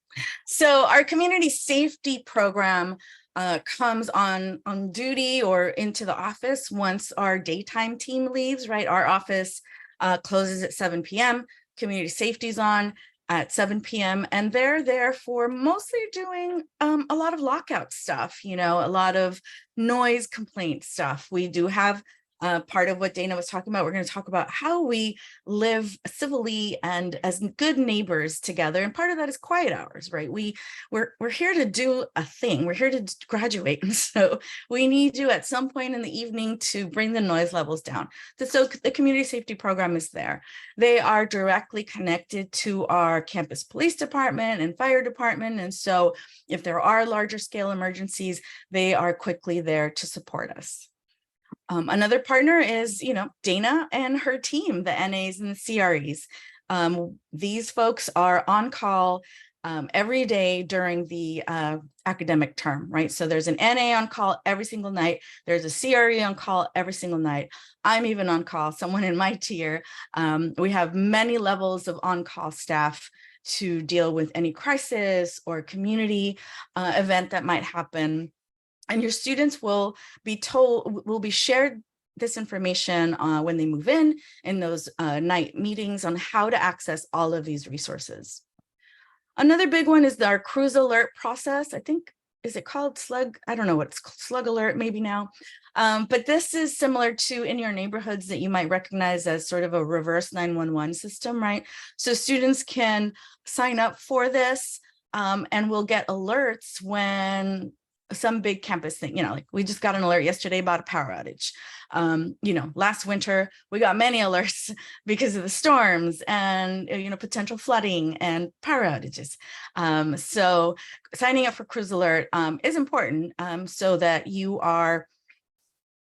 So our community safety program comes on duty or into the office once our daytime team leaves, right? Our office closes at 7 p.m. Community safety's on at 7 p.m. and they're there for mostly doing a lot of lockout stuff, a lot of noise complaint stuff. We do have part of what Dana was talking about. We're going to talk about how we live civilly and as good neighbors together. And part of that is quiet hours, right? We're here to do a thing. We're here to graduate. And so we need you at some point in the evening to bring the noise levels down. So the community safety program is there. They are directly connected to our campus police department and fire department. And so if there are larger scale emergencies, they are quickly there to support us. Another partner is, Dana and her team, the NAs and the CREs. These folks are on call every day during the academic term, right? So there's an NA on call every single night. There's a CRE on call every single night. I'm even on call, someone in my tier. We have many levels of on-call staff to deal with any crisis or community event that might happen. And your students will be shared this information when they move in those night meetings on how to access all of these resources. Another big one is our cruise alert process. I think, is it called Slug? I don't know what it's called, Slug Alert maybe now. But this is similar to in your neighborhoods that you might recognize as sort of a reverse 911 system, right? So students can sign up for this and will get alerts when some big campus thing, like we just got an alert yesterday about a power outage. Last winter, we got many alerts because of the storms and, potential flooding and power outages. So signing up for Cruise Alert is important so that you are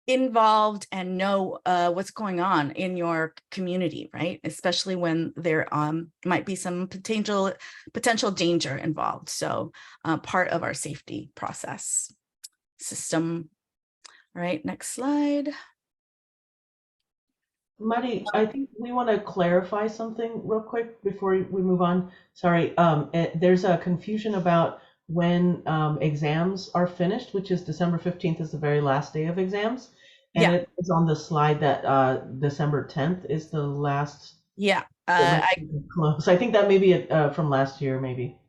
involved and know what's going on in your community, right? Especially when there might be some potential danger involved. So part of our safety process system. All right, next slide. Mari, I think we want to clarify something real quick before we move on. Sorry, there's a confusion about when exams are finished, which is December 15th is the very last day of exams. And it is on the slide that December 10th is the last. Yeah. Close. I think that may be from last year, maybe.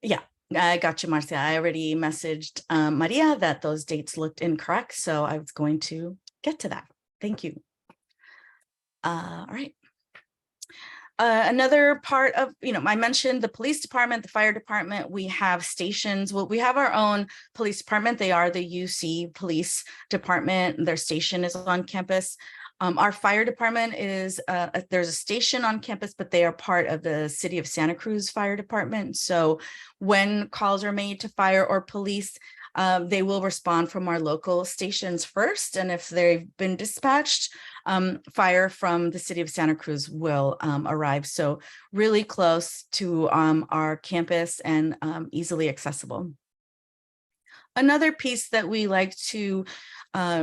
Yeah, I got you, Marcia. I already messaged Maria that those dates looked incorrect. So I was going to get to that. Thank you. All right. Another part of, I mentioned the police department, the fire department, we have stations. Well, we have our own police department. They are the UC police department. Their station is on campus. Our fire department is, there's a station on campus, but they are part of the City of Santa Cruz Fire Department. So when calls are made to fire or police, they will respond from our local stations first. And if they've been dispatched, fire from the City of Santa Cruz will arrive. So really close to our campus and easily accessible. Another piece that we like to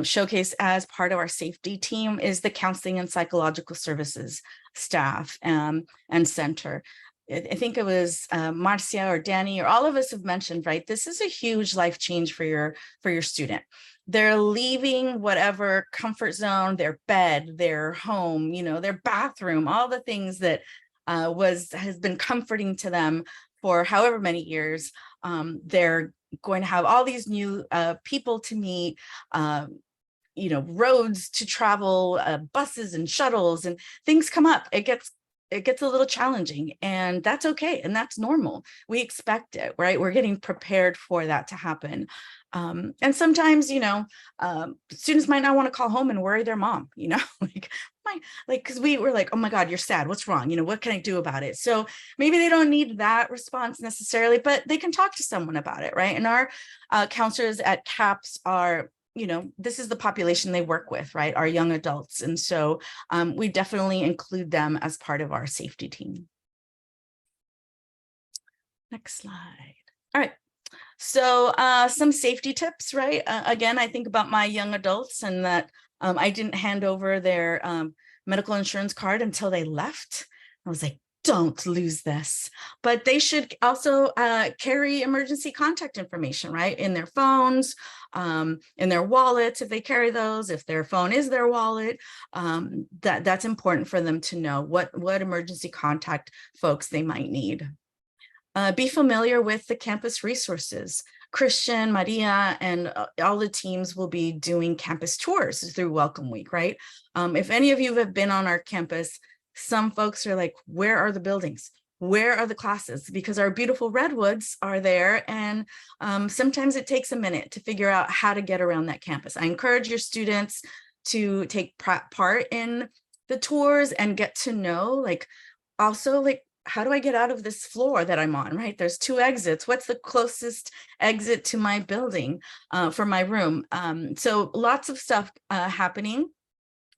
showcase as part of our safety team is the counseling and psychological services staff and center. I think it was Marcia or Danny or all of us have mentioned, right? This is a huge life change for your student. They're leaving whatever comfort zone, their bed, their home, their bathroom, all the things that has been comforting to them for however many years. They're going to have all these new people to meet, roads to travel, buses and shuttles, and things come up. It gets a little challenging, and that's okay. And that's normal. We expect it, right? We're getting prepared for that to happen. And sometimes, students might not want to call home and worry their mom, because we were like, oh my God, you're sad. What's wrong? What can I do about it? So maybe they don't need that response necessarily, but they can talk to someone about it, right? And our counselors at CAPS are, this is the population they work with, right? Our young adults. And so we definitely include them as part of our safety team. Next slide. All right. So some safety tips, right? Again, I think about my young adults and that I didn't hand over their medical insurance card until they left. I was like, don't lose this. But they should also carry emergency contact information, right? In their phones, in their wallets, if they carry those, if their phone is their wallet, that's important for them to know what emergency contact folks they might need. Be familiar with the campus resources. Christian, Maria, and all the teams will be doing campus tours through Welcome Week, right? If any of you have been on our campus, some folks are like, where are the buildings? Where are the classes? Because our beautiful redwoods are there, and sometimes it takes a minute to figure out how to get around that campus. I encourage your students to take part in the tours and get to know, like, also, like, how do I get out of this floor that I'm on, right? There's 2 exits. What's the closest exit to my building for my room? So lots of stuff happening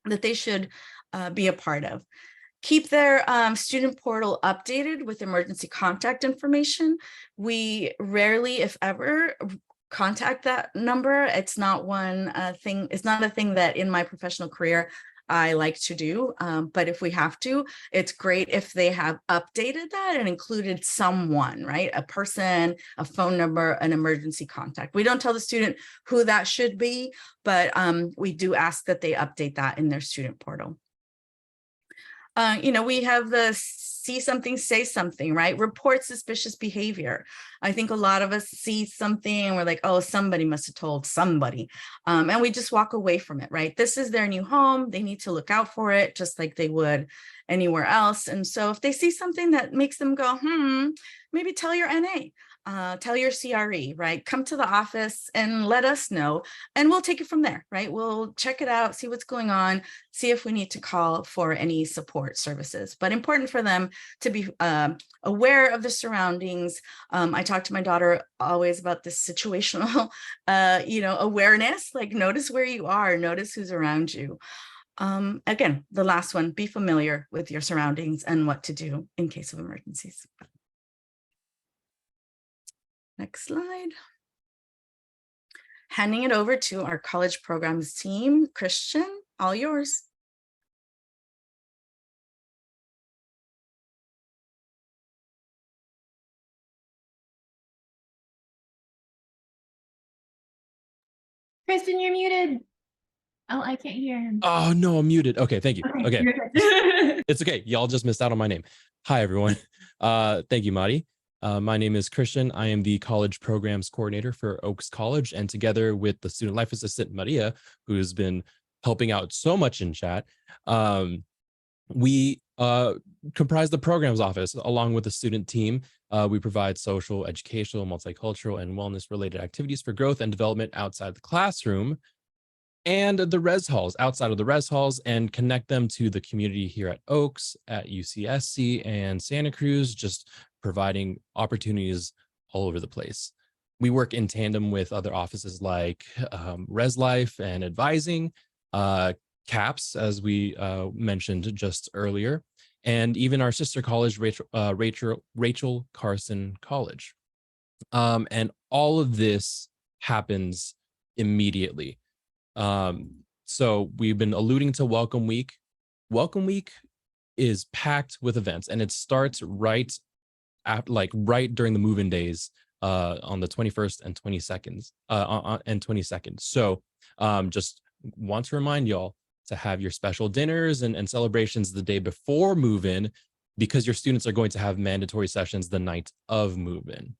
that they should be a part of. Keep their student portal updated with emergency contact information. We rarely, if ever, contact that number. It's not one thing, it's not a thing that in my professional career I like to do, but if we have to, it's great if they have updated that and included someone, right? A person, a phone number, an emergency contact. We don't tell the student who that should be, but we do ask that they update that in their student portal. You know, we have the see something, say something, right? Report suspicious behavior. I think a lot of us see something and we're like, oh, somebody must have told somebody. And we just walk away from it, right? This is their new home. They need to look out for it just like they would anywhere else. And so if they see something that makes them go, maybe tell your NA. Tell your CRE, right? Come to the office and let us know, and we'll take it from there, right? We'll check it out, see what's going on, see if we need to call for any support services. But important for them to be aware of the surroundings. I talk to my daughter always about this situational, awareness, like notice where you are, notice who's around you. Again, the last one, be familiar with your surroundings and what to do in case of emergencies. Next slide. Handing it over to our college programs team. Christian, all yours. Kristen, you're muted. Oh, I can't hear him. Oh, no, I'm muted. Okay, thank you. Okay. You're good. It's okay. Y'all just missed out on my name. Hi, everyone. Thank you, Madi. My name is Christian. I am the college programs coordinator for Oaks College, and together with the student life assistant, Maria, who's been helping out so much in chat, we comprise the programs office along with the student team. We provide social, educational, multicultural, and wellness-related activities for growth and development outside the classroom and the res halls, outside of the res halls, and connect them to the community here at Oaks, at UCSC, and Santa Cruz, just providing opportunities all over the place. We work in tandem with other offices like Res Life and Advising, CAPS, as we mentioned just earlier, and even our sister college, Rachel Carson College. And all of this happens immediately. So we've been alluding to Welcome Week. Welcome Week is packed with events, and it starts right during the move-in days on the 21st and 22nd. So just want to remind y'all to have your special dinners and celebrations the day before move-in, because your students are going to have mandatory sessions the night of move-in.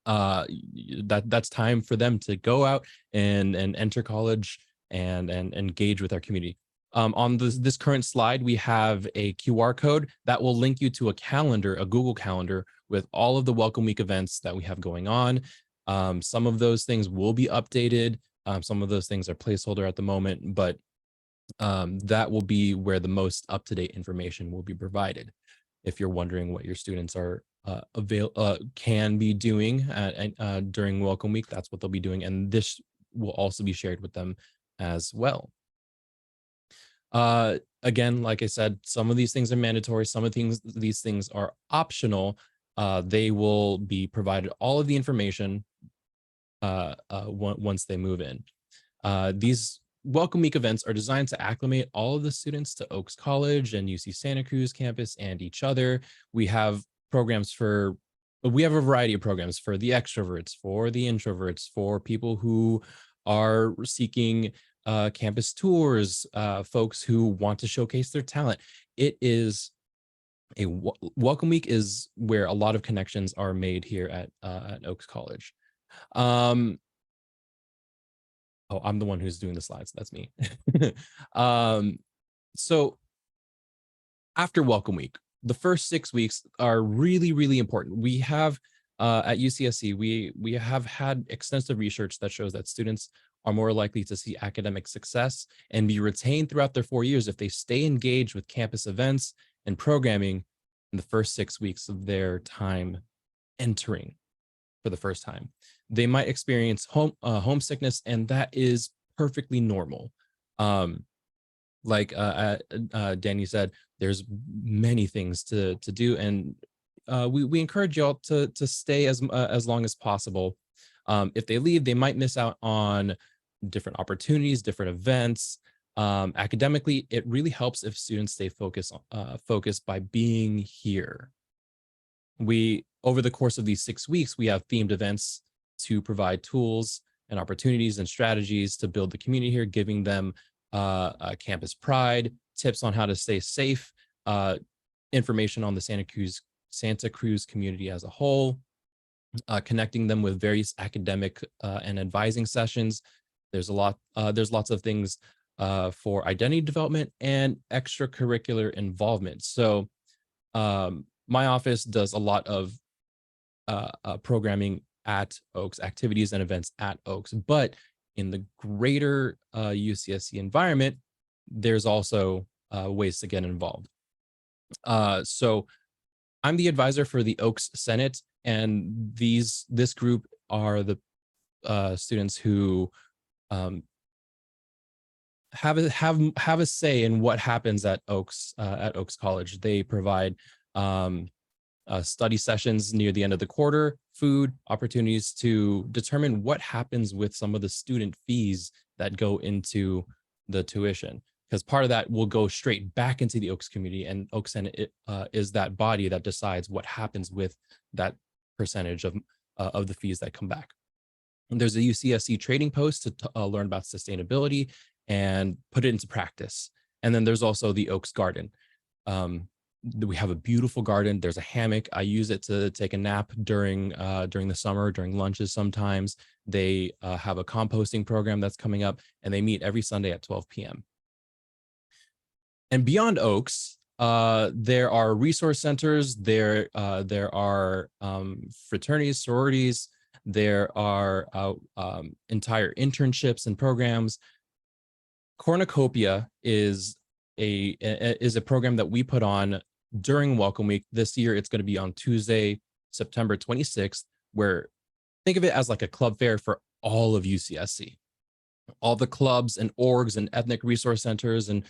That's time for them to go out and enter college and engage with our community. On this current slide, we have a QR code that will link you to a calendar, a Google Calendar, with all of the Welcome Week events that we have going on. Some of those things will be updated. Some of those things are placeholder at the moment, but that will be where the most up-to-date information will be provided. If you're wondering what your students are can be doing during Welcome Week, that's what they'll be doing, and this will also be shared with them as well. Again, like I said, some of these things are mandatory, some of these things are optional. They will be provided all of the information once they move in. These Welcome Week events are designed to acclimate all of the students to Oaks College and UC Santa Cruz campus and each other. We have a variety of programs for the extroverts, for the introverts, for people who are seeking campus tours, folks who want to showcase their talent. It is Welcome Week is where a lot of connections are made here at Oaks College. Oh, I'm the one who's doing the slides. That's me. So after Welcome Week, the first 6 weeks are really, really important. We have at UCSC, we have had extensive research that shows that students are more likely to see academic success and be retained throughout their 4 years if they stay engaged with campus events and programming in the first 6 weeks of their time entering for the first time. They might experience homesickness, and that is perfectly normal. Like Danny said, there's many things to do, and we encourage y'all to stay as long as possible. If they leave, they might miss out on different opportunities, different events. Academically, it really helps if students stay focused by being here. Over the course of these 6 weeks, we have themed events to provide tools and opportunities and strategies to build the community here, giving them campus pride, tips on how to stay safe, information on the Santa Cruz community as a whole, connecting them with various academic and advising sessions. There's lots of things for identity development and extracurricular involvement. So my office does a lot of programming at Oaks, activities and events at Oaks, but in the greater UCSC environment, there's also ways to get involved. So I'm the advisor for the Oaks Senate, and this group are the students who have a say in what happens at Oaks College. They provide study sessions near the end of the quarter, food, opportunities to determine what happens with some of the student fees that go into the tuition, because part of that will go straight back into the Oaks community, and Oaks Senate is that body that decides what happens with that percentage of the fees that come back. And there's a UCSC trading post to learn about sustainability and put it into practice. And then there's also the Oaks Garden. We have a beautiful garden. There's a hammock. I use it to take a nap during the summer, during lunches sometimes. They have a composting program that's coming up, and they meet every Sunday at 12 p.m. And beyond Oaks, there are resource centers. There are fraternities, sororities. There are entire internships and programs. Cornucopia is a program that we put on during Welcome Week. This year, it's going to be on Tuesday, September 26th, where think of it as like a club fair for all of UCSC. All the clubs and orgs and ethnic resource centers and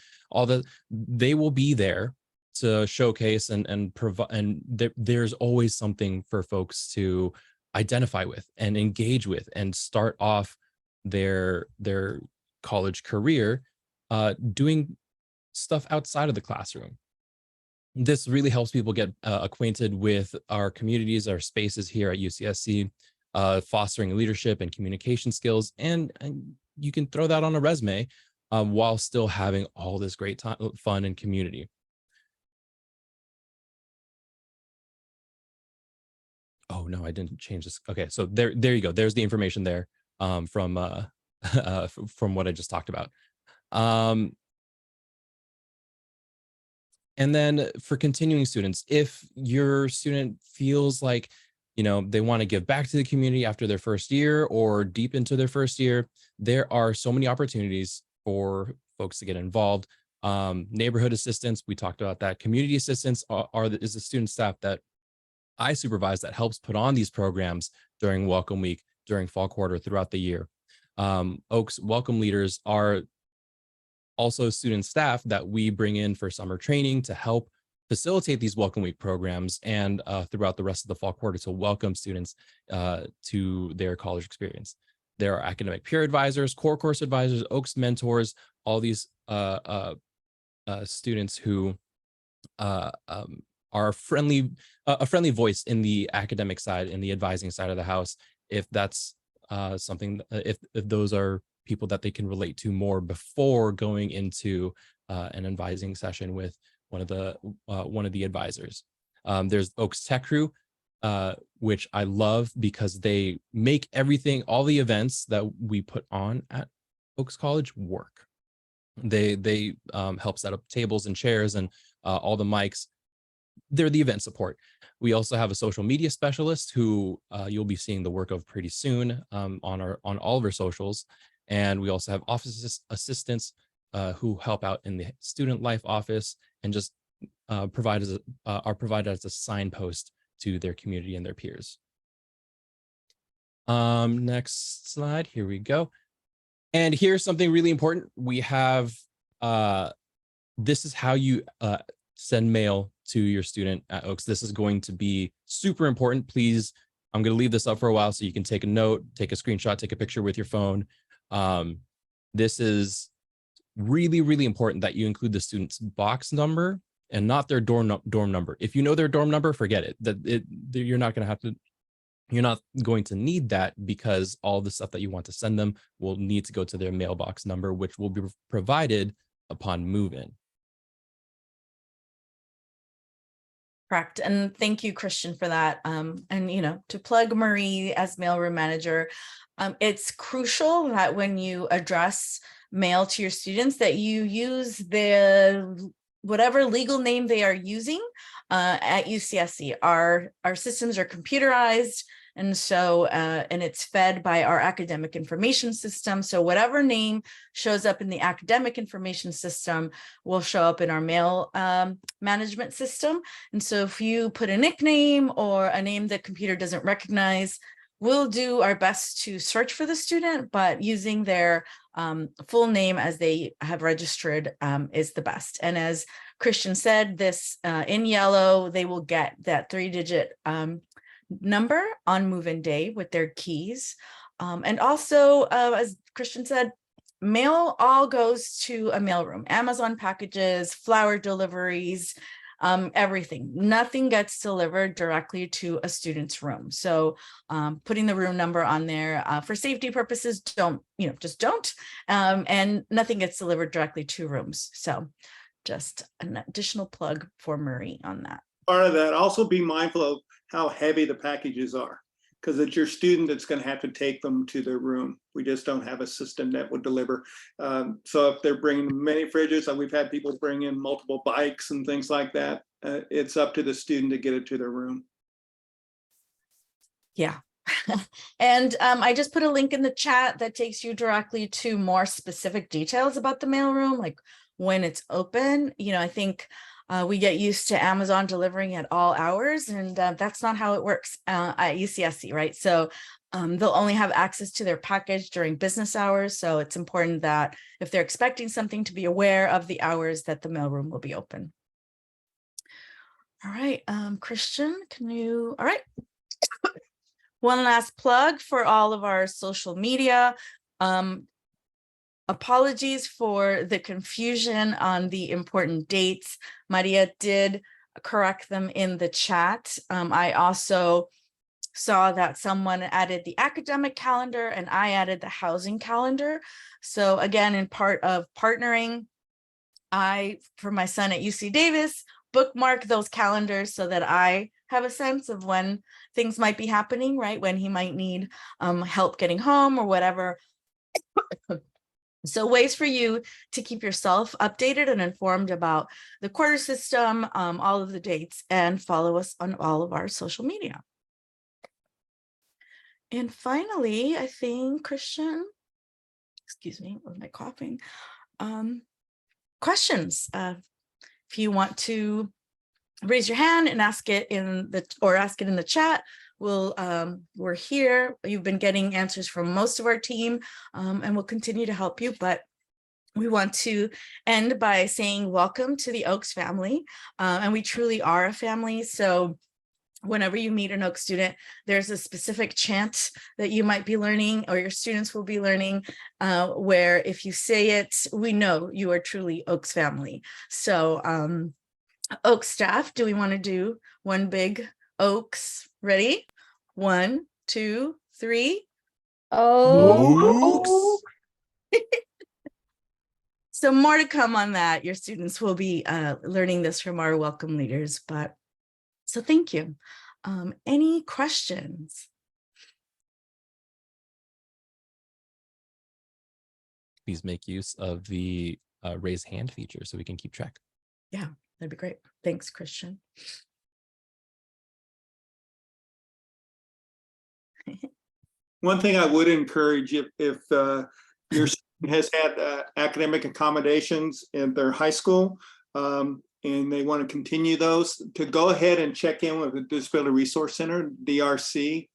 they will be there to showcase and provide. And there's always something for folks to identify with and engage with and start off their college career doing stuff outside of the classroom. This really helps people get acquainted with our communities, our spaces here at UCSC, fostering leadership and communication skills. And you can throw that on a resume while still having all this great fun and community. Oh, no, I didn't change this. Okay, so there you go. There's the information there from what I just talked about. And then for continuing students, if your student feels like, they want to give back to the community after their first year or deep into their first year, there are so many opportunities for folks to get involved. Neighborhood assistance, we talked about that. Community assistance is the student staff that I supervise that helps put on these programs during Welcome Week, during fall quarter, throughout the year. Oaks Welcome Leaders are also student staff that we bring in for summer training to help facilitate these Welcome Week programs and throughout the rest of the fall quarter to welcome students to their college experience. There are academic peer advisors, core course advisors, Oaks mentors, all these students who are a friendly voice in the academic side, in the advising side of the house, if that's something, if those are people that they can relate to more before going into an advising session with one of the advisors. There's Oaks Tech Crew. which I love because they make everything, all the events that we put on at Oaks College work. They help set up tables and chairs and all the mics. They're the event support. We also have a social media specialist who you'll be seeing the work of pretty soon on all of our socials. And we also have office assistants who help out in the student life office and just are provided as a signpost to their community and their peers. Next slide, here we go. And here's something really important. We have, this is how you send mail to your student at Oaks. This is going to be super important. Please, I'm going to leave this up for a while so you can take a note, take a screenshot, take a picture with your phone. This is really, really important that you include the student's box number and not their dorm number. If you know their dorm number, forget it. You're not going to need that because all the stuff that you want to send them will need to go to their mailbox number, which will be provided upon move-in. Correct. And thank you, Christian, for that. And, to plug Marie as mailroom manager, it's crucial that when you address mail to your students that you use whatever legal name they are using at UCSC. Our systems are computerized. And so, and it's fed by our academic information system. So whatever name shows up in the academic information system will show up in our mail management system. And so if you put a nickname or a name that computer doesn't recognize, we'll do our best to search for the student, but using their full name as they have registered is the best. And as Christian said, this in yellow, they will get that 3-digit number on move-in day with their keys. And also, as Christian said, mail all goes to a mailroom, Amazon packages, flower deliveries, everything. Nothing gets delivered directly to a student's room. So putting the room number on there for safety purposes, just don't. And nothing gets delivered directly to rooms. So just an additional plug for Marie on that. Part of that, also be mindful of how heavy the packages are, because it's your student that's going to have to take them to their room. We just don't have a system that would deliver. So if they're bringing many fridges, and we've had people bring in multiple bikes and things like that, it's up to the student to get it to their room. Yeah. And I just put a link in the chat that takes you directly to more specific details about the mailroom, like when it's open. I think we get used to Amazon delivering at all hours, and that's not how it works at UCSC, right? So they'll only have access to their package during business hours. So it's important that if they're expecting something, to be aware of the hours that the mailroom will be open. All right, Christian, all right. One last plug for all of our social media. Apologies for the confusion on the important dates. Maria did correct them in the chat. I also saw that someone added the academic calendar and I added the housing calendar. So again, in part of partnering, for my son at UC Davis, bookmark those calendars so that I have a sense of when things might be happening, right? When he might need help getting home or whatever. So ways for you to keep yourself updated and informed about the quarter system, all of the dates, and follow us on all of our social media. And finally, I think, Christian, excuse me, with my coughing, questions. If you want to raise your hand and ask it in the chat, we're here. You've been getting answers from most of our team, and we'll continue to help you. But we want to end by saying welcome to the Oaks family, and we truly are a family. So whenever you meet an Oaks student, there's a specific chant that you might be learning, or your students will be learning, where if you say it, we know you are truly Oaks family. So Oaks staff, do we want to do one big Oaks? Ready? 1, 2, 3. Oh. So more to come on that. Your students will be learning this from our welcome leaders. So thank you. Any questions? Please make use of the raise hand feature so we can keep track. Yeah, that'd be great. Thanks, Christian. One thing I would encourage, if your student has had academic accommodations in their high school, and they want to continue those, to go ahead and check in with the Disability Resource Center, DRC,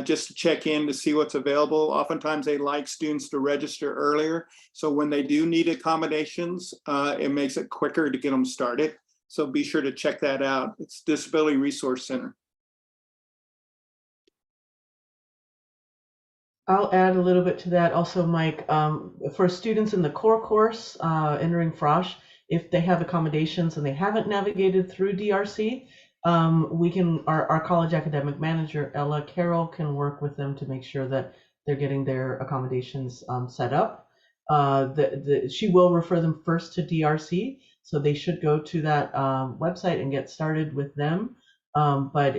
just to check in to see what's available. Oftentimes they like students to register earlier. So when they do need accommodations, it makes it quicker to get them started. So be sure to check that out. It's Disability Resource Center. I'll add a little bit to that also, Mike. For students in the core course entering Frosh, if they have accommodations and they haven't navigated through DRC, our college academic manager, Ella Carroll, can work with them to make sure that they're getting their accommodations set up. She will refer them first to DRC, so they should go to that website and get started with them. But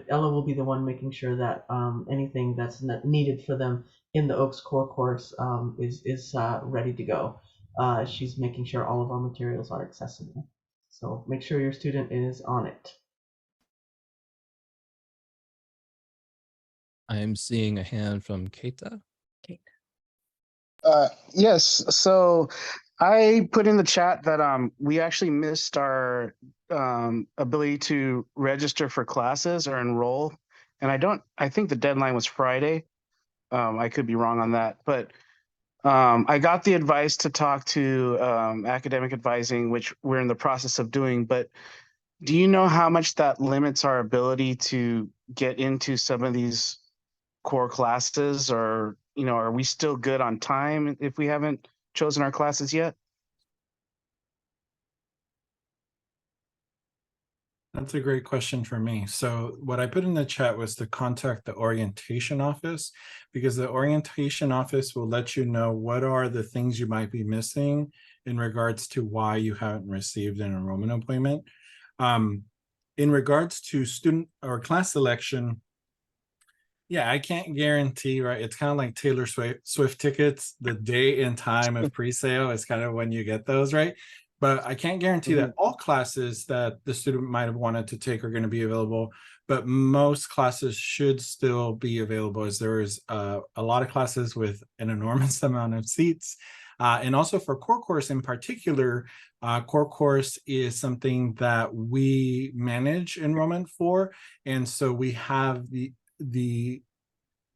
Ella will be the one making sure that anything that's needed for them in the Oaks core course is ready to go. She's making sure all of our materials are accessible. So make sure your student is on it. I'm seeing a hand from Keita. Yes, so I put in the chat that we actually missed our ability to register for classes or enroll, and I think the deadline was Friday. I could be wrong on that, but I got the advice to talk to academic advising, which we're in the process of doing. But do you know how much that limits our ability to get into some of these core classes, or are we still good on time if we haven't chosen our classes yet? That's a great question for me. So what I put in the chat was to contact the orientation office, because the orientation office will let you know what are the things you might be missing in regards to why you haven't received an enrollment appointment. In regards to student or class selection, yeah, I can't guarantee, right? It's kind of like Taylor Swift tickets. The day and time of pre-sale is kind of when you get those, right? But I can't guarantee that all classes that the student might have wanted to take are going to be available, but most classes should still be available, as there is a lot of classes with an enormous amount of seats. And also for core course in particular, core course is something that we manage enrollment for. And so we have the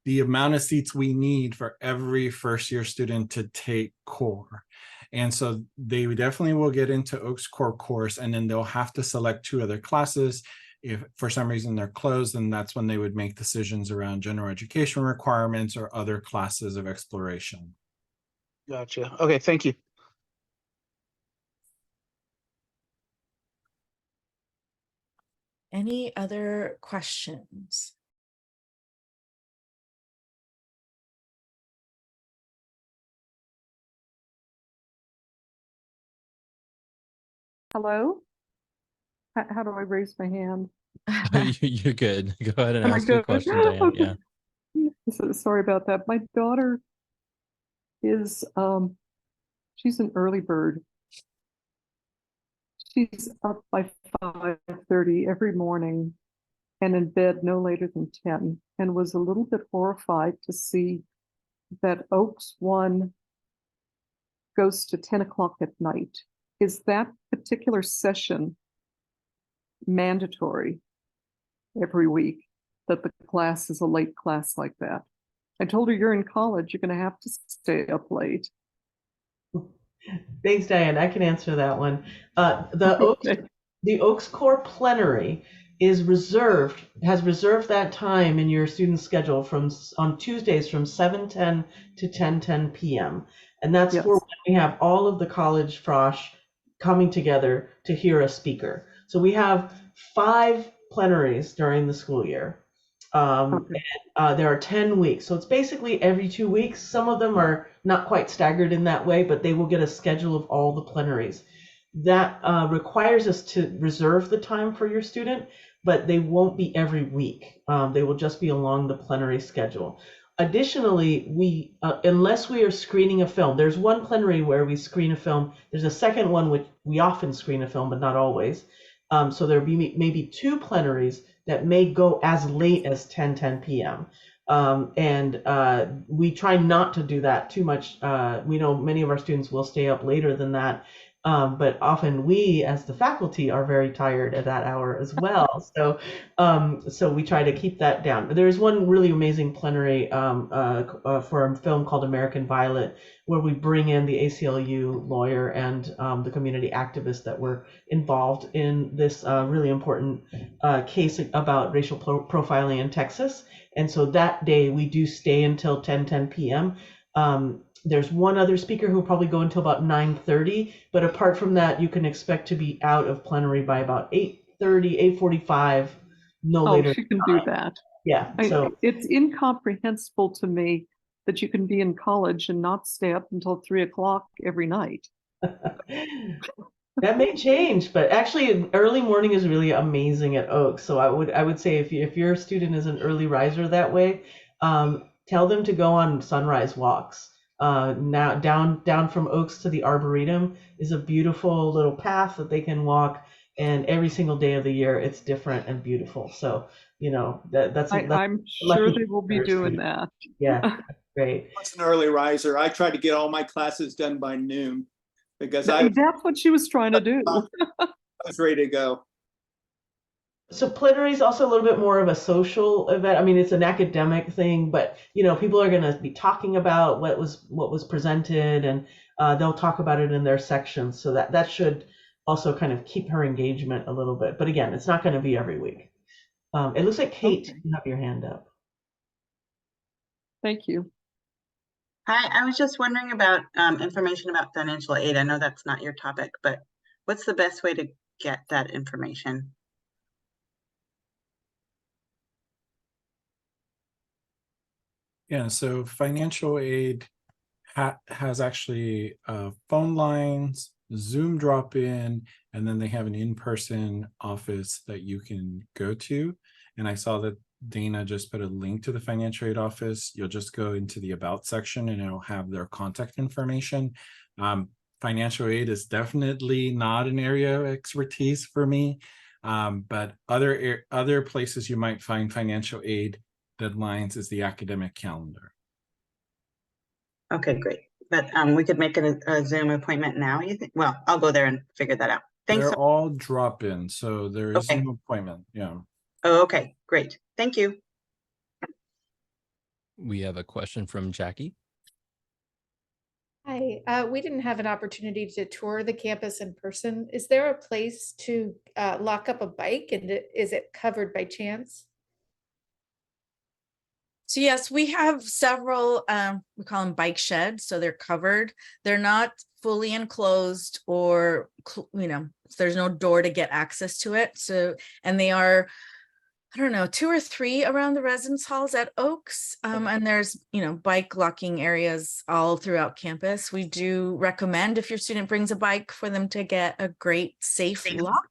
amount of seats we need for every first year student to take core. And so they definitely will get into Oaks core course, and then they'll have to select 2 other classes. If for some reason they're closed, then that's when they would make decisions around general education requirements or other classes of exploration. Gotcha. Okay, thank you. Any other questions? Hello? How do I raise my hand? You're good. Go ahead and Am I ask your good? question, Diane. Okay. Yeah. Sorry about that. My daughter is, she's an early bird. She's up by 5:30 every morning and in bed no later than 10, and was a little bit horrified to see that Oaks 1 goes to 10 o'clock at night. Is that particular session mandatory every week, that the class is a late class like that? I told her, you're in college, you're going to have to stay up late. Thanks, Diane. I can answer that one. The Oaks Core Plenary has reserved that time in your student schedule on Tuesdays from 7:10 to 10:10 p.m. And that's for when we have all of the college frosh coming together to hear a speaker. So we have 5 plenaries during the school year. And, there are 10 weeks. So it's basically every 2 weeks. Some of them are not quite staggered in that way, but they will get a schedule of all the plenaries. That requires us to reserve the time for your student, but they won't be every week. They will just be along the plenary schedule. Additionally, we unless we are screening a film, there's one plenary where we screen a film. There's a second one which we often screen a film, but not always. So there'll be maybe 2 plenaries that may go as late as 10 p.m. And we try not to do that too much. We know many of our students will stay up later than that. But often we, as the faculty, are very tired at that hour as well. So we try to keep that down. There's one really amazing plenary for a film called American Violet, where we bring in the ACLU lawyer and the community activists that were involved in this really important case about racial profiling in Texas. And so that day we do stay until 10 p.m. There's one other speaker who will probably go until about 9:30, but apart from that, you can expect to be out of plenary by about 8:30, 8:45, no Oh, later. she can do that. Yeah, so It's incomprehensible to me that you can be in college and not stay up until 3 o'clock every night. that may change, but actually early morning is really amazing at Oaks. So I would say if your student is an early riser that way, tell them to go on sunrise walks. Now down from Oaks to the Arboretum is a beautiful little path that they can walk, and every single day of the year it's different and beautiful. So that's I'm lucky sure they will be for doing students. that. Yeah, great. I was an early riser. I tried to get all my classes done by noon because I That's what she was trying to do. was ready to go. So plenary is also a little bit more of a social event. I mean, it's an academic thing, but people are going to be talking about what was presented, and they'll talk about it in their sections. So that should also kind of keep her engagement a little bit. But again, it's not going to be every week. It looks like Kate, you have your hand up. Thank you. Hi, I was just wondering about information about financial aid. I know that's not your topic, but what's the best way to get that information? Yeah, so financial aid has actually phone lines, Zoom drop-in, and then they have an in-person office that you can go to. And I saw that Dana just put a link to the financial aid office. You'll just go into the about section and it'll have their contact information. Financial aid is definitely not an area of expertise for me, but other places you might find financial aid deadlines is the academic calendar. Okay, great. But we could make a Zoom appointment now, you think? Well, I'll go there and figure that out. Thanks. They're all drop-in, so there is no appointment. Yeah. Oh, okay, great. Thank you. We have a question from Jackie. Hi, we didn't have an opportunity to tour the campus in person. Is there a place to lock up a bike, and is it covered by chance? So yes, we have several, we call them bike sheds. So they're covered. They're not fully enclosed, or, there's no door to get access to it. So, and they are, I don't know, 2 or 3 around the residence halls at Oaks. And there's, bike locking areas all throughout campus. We do recommend, if your student brings a bike, for them to get a great safe lock,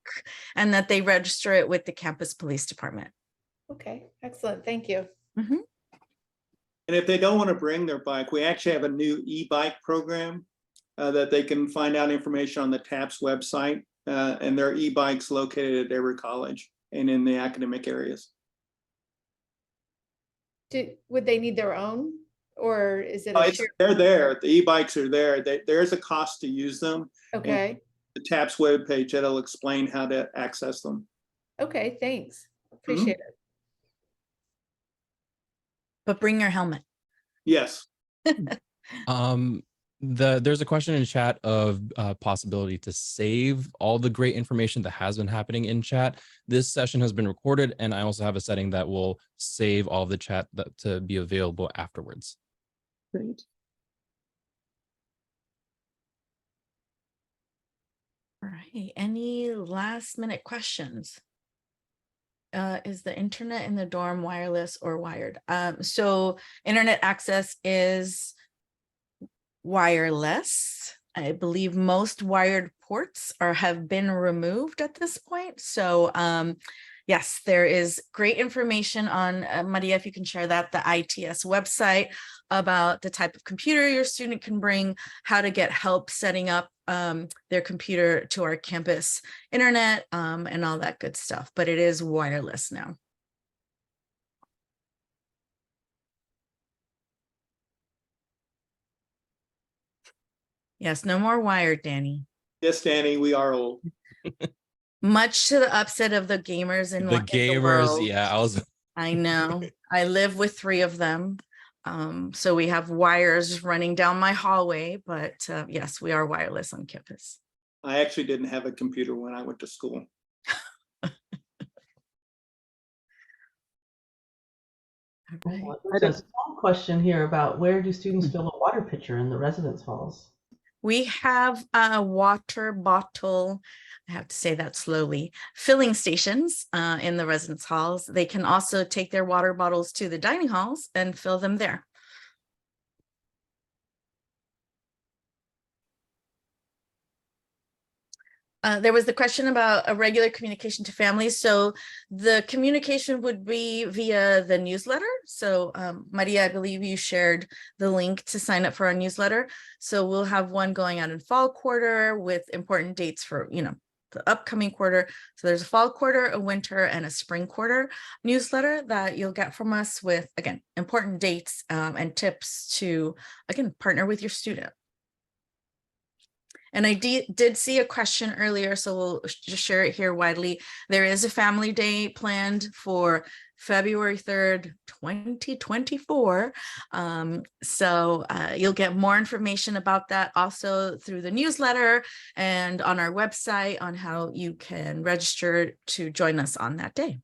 and that they register it with the campus police department. Okay, excellent. Thank you. Mm-hmm. And if they don't want to bring their bike, we actually have a new e-bike program that they can find out information on the TAPS website, and there are e-bikes located at every college and in the academic areas. Would they need their own, or is it? They're there. The e-bikes are there. There's a cost to use them. Okay. And the TAPS webpage, that'll explain how to access them. Okay, thanks. Appreciate it. But bring your helmet. Yes. There's a question in chat of possibility to save all the great information that has been happening in chat. This session has been recorded, and I also have a setting that will save all the chat to be available afterwards. Great. All right. Any last minute questions? Is the internet in the dorm wireless or wired? So internet access is wireless. I believe most wired ports have been removed at this point. So Yes, there is great information on, Maria, if you can share that, the ITS website about the type of computer your student can bring, how to get help setting up their computer to our campus internet, and all that good stuff. But it is wireless now. Yes, no more wired, Danny. Yes, Danny, we are old. Much to the upset of the gamers in The in the gamers, world. yeah, I know. I live with 3 of them. So we have wires running down my hallway, but yes, we are wireless on campus. I actually didn't have a computer when I went to school. There's a small question here about where do students fill a water pitcher in the residence halls? We have a water bottle, I have to say that slowly, filling stations in the residence halls. They can also take their water bottles to the dining halls and fill them there. There was the question about a regular communication to families. So the communication would be via the newsletter. So Maria, I believe you shared the link to sign up for our newsletter. So we'll have one going out in fall quarter with important dates for, you know, the upcoming quarter. So there's a fall quarter, a winter, and a spring quarter newsletter that you'll get from us with, again, important dates and tips to, again, partner with your student. And I did see a question earlier, so we'll just share it here widely. There is a family day planned for February 3rd, 2024. So you'll get more information about that also through the newsletter and on our website on how you can register to join us on that day.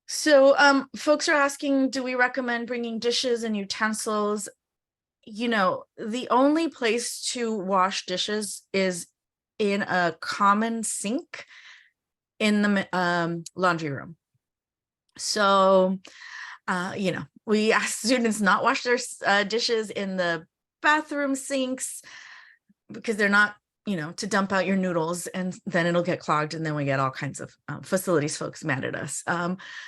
So folks are asking, do we recommend bringing dishes and utensils? You know, the only place to wash dishes is in a common sink in the laundry room. So, you know, we ask students not wash their dishes in the bathroom sinks because they're not, you know, to dump out your noodles and then it'll get clogged and then we get all kinds of facilities folks mad at us.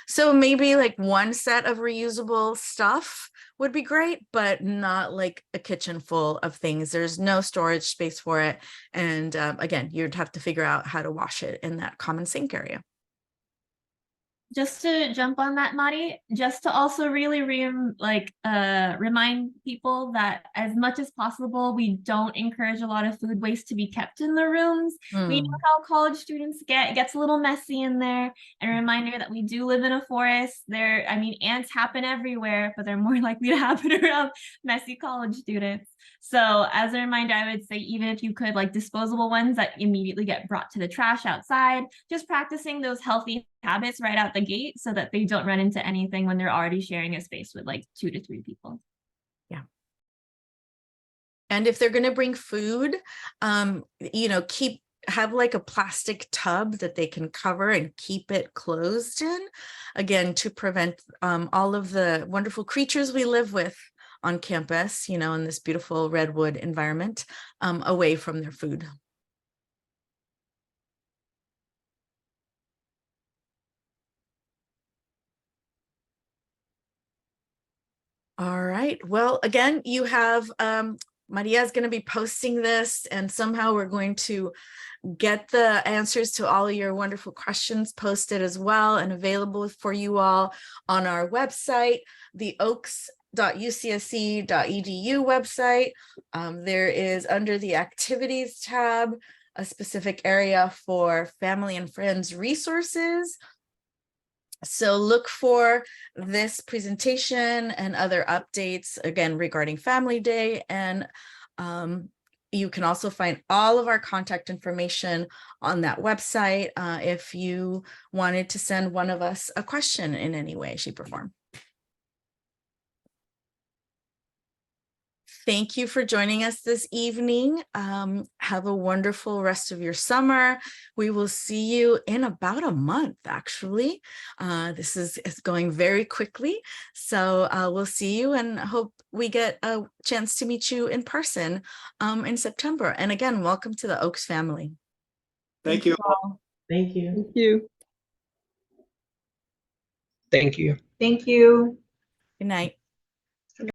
So maybe like one set of reusable stuff would be great, but not like a kitchen full of things. There's no storage space for it. And again, you'd have to figure out how to wash it in that common sink area. Just to jump on that, Mari, just to also really remind people that as much as possible, we don't encourage a lot of food waste to be kept in the rooms. We know how college students get, it gets a little messy in there. And a reminder that we do live in a forest. There, I mean, ants happen everywhere, but they're more likely to happen around messy college students. So as a reminder, I would say, even if you could, like disposable ones that immediately get brought to the trash outside, just practicing those healthy habits right out the gate so that they don't run into anything when they're already sharing a space with like 2 to 3 people. Yeah. And if they're going to bring food, you know, have like a plastic tub that they can cover and keep it closed in, again, to prevent all of the wonderful creatures we live with on campus, you know, in this beautiful redwood environment, away from their food. All right. Well, again, you have Maria is going to be posting this, and somehow we're going to get the answers to all of your wonderful questions posted as well and available for you all on our website, the oaks.ucsc.edu website. There is, under the activities tab, a specific area for family and friends resources. So look for this presentation and other updates, again, regarding Family Day. And you can also find all of our contact information on that website if you wanted to send one of us a question in any way, shape, or form. Thank you for joining us this evening. Have a wonderful rest of your summer. We will see you in about a month, actually. This is going very quickly. So we'll see you and hope we get a chance to meet you in person in September. And again, welcome to the Oaks family. Thank you. Thank you. Thank you. Thank you. Thank you. Good night.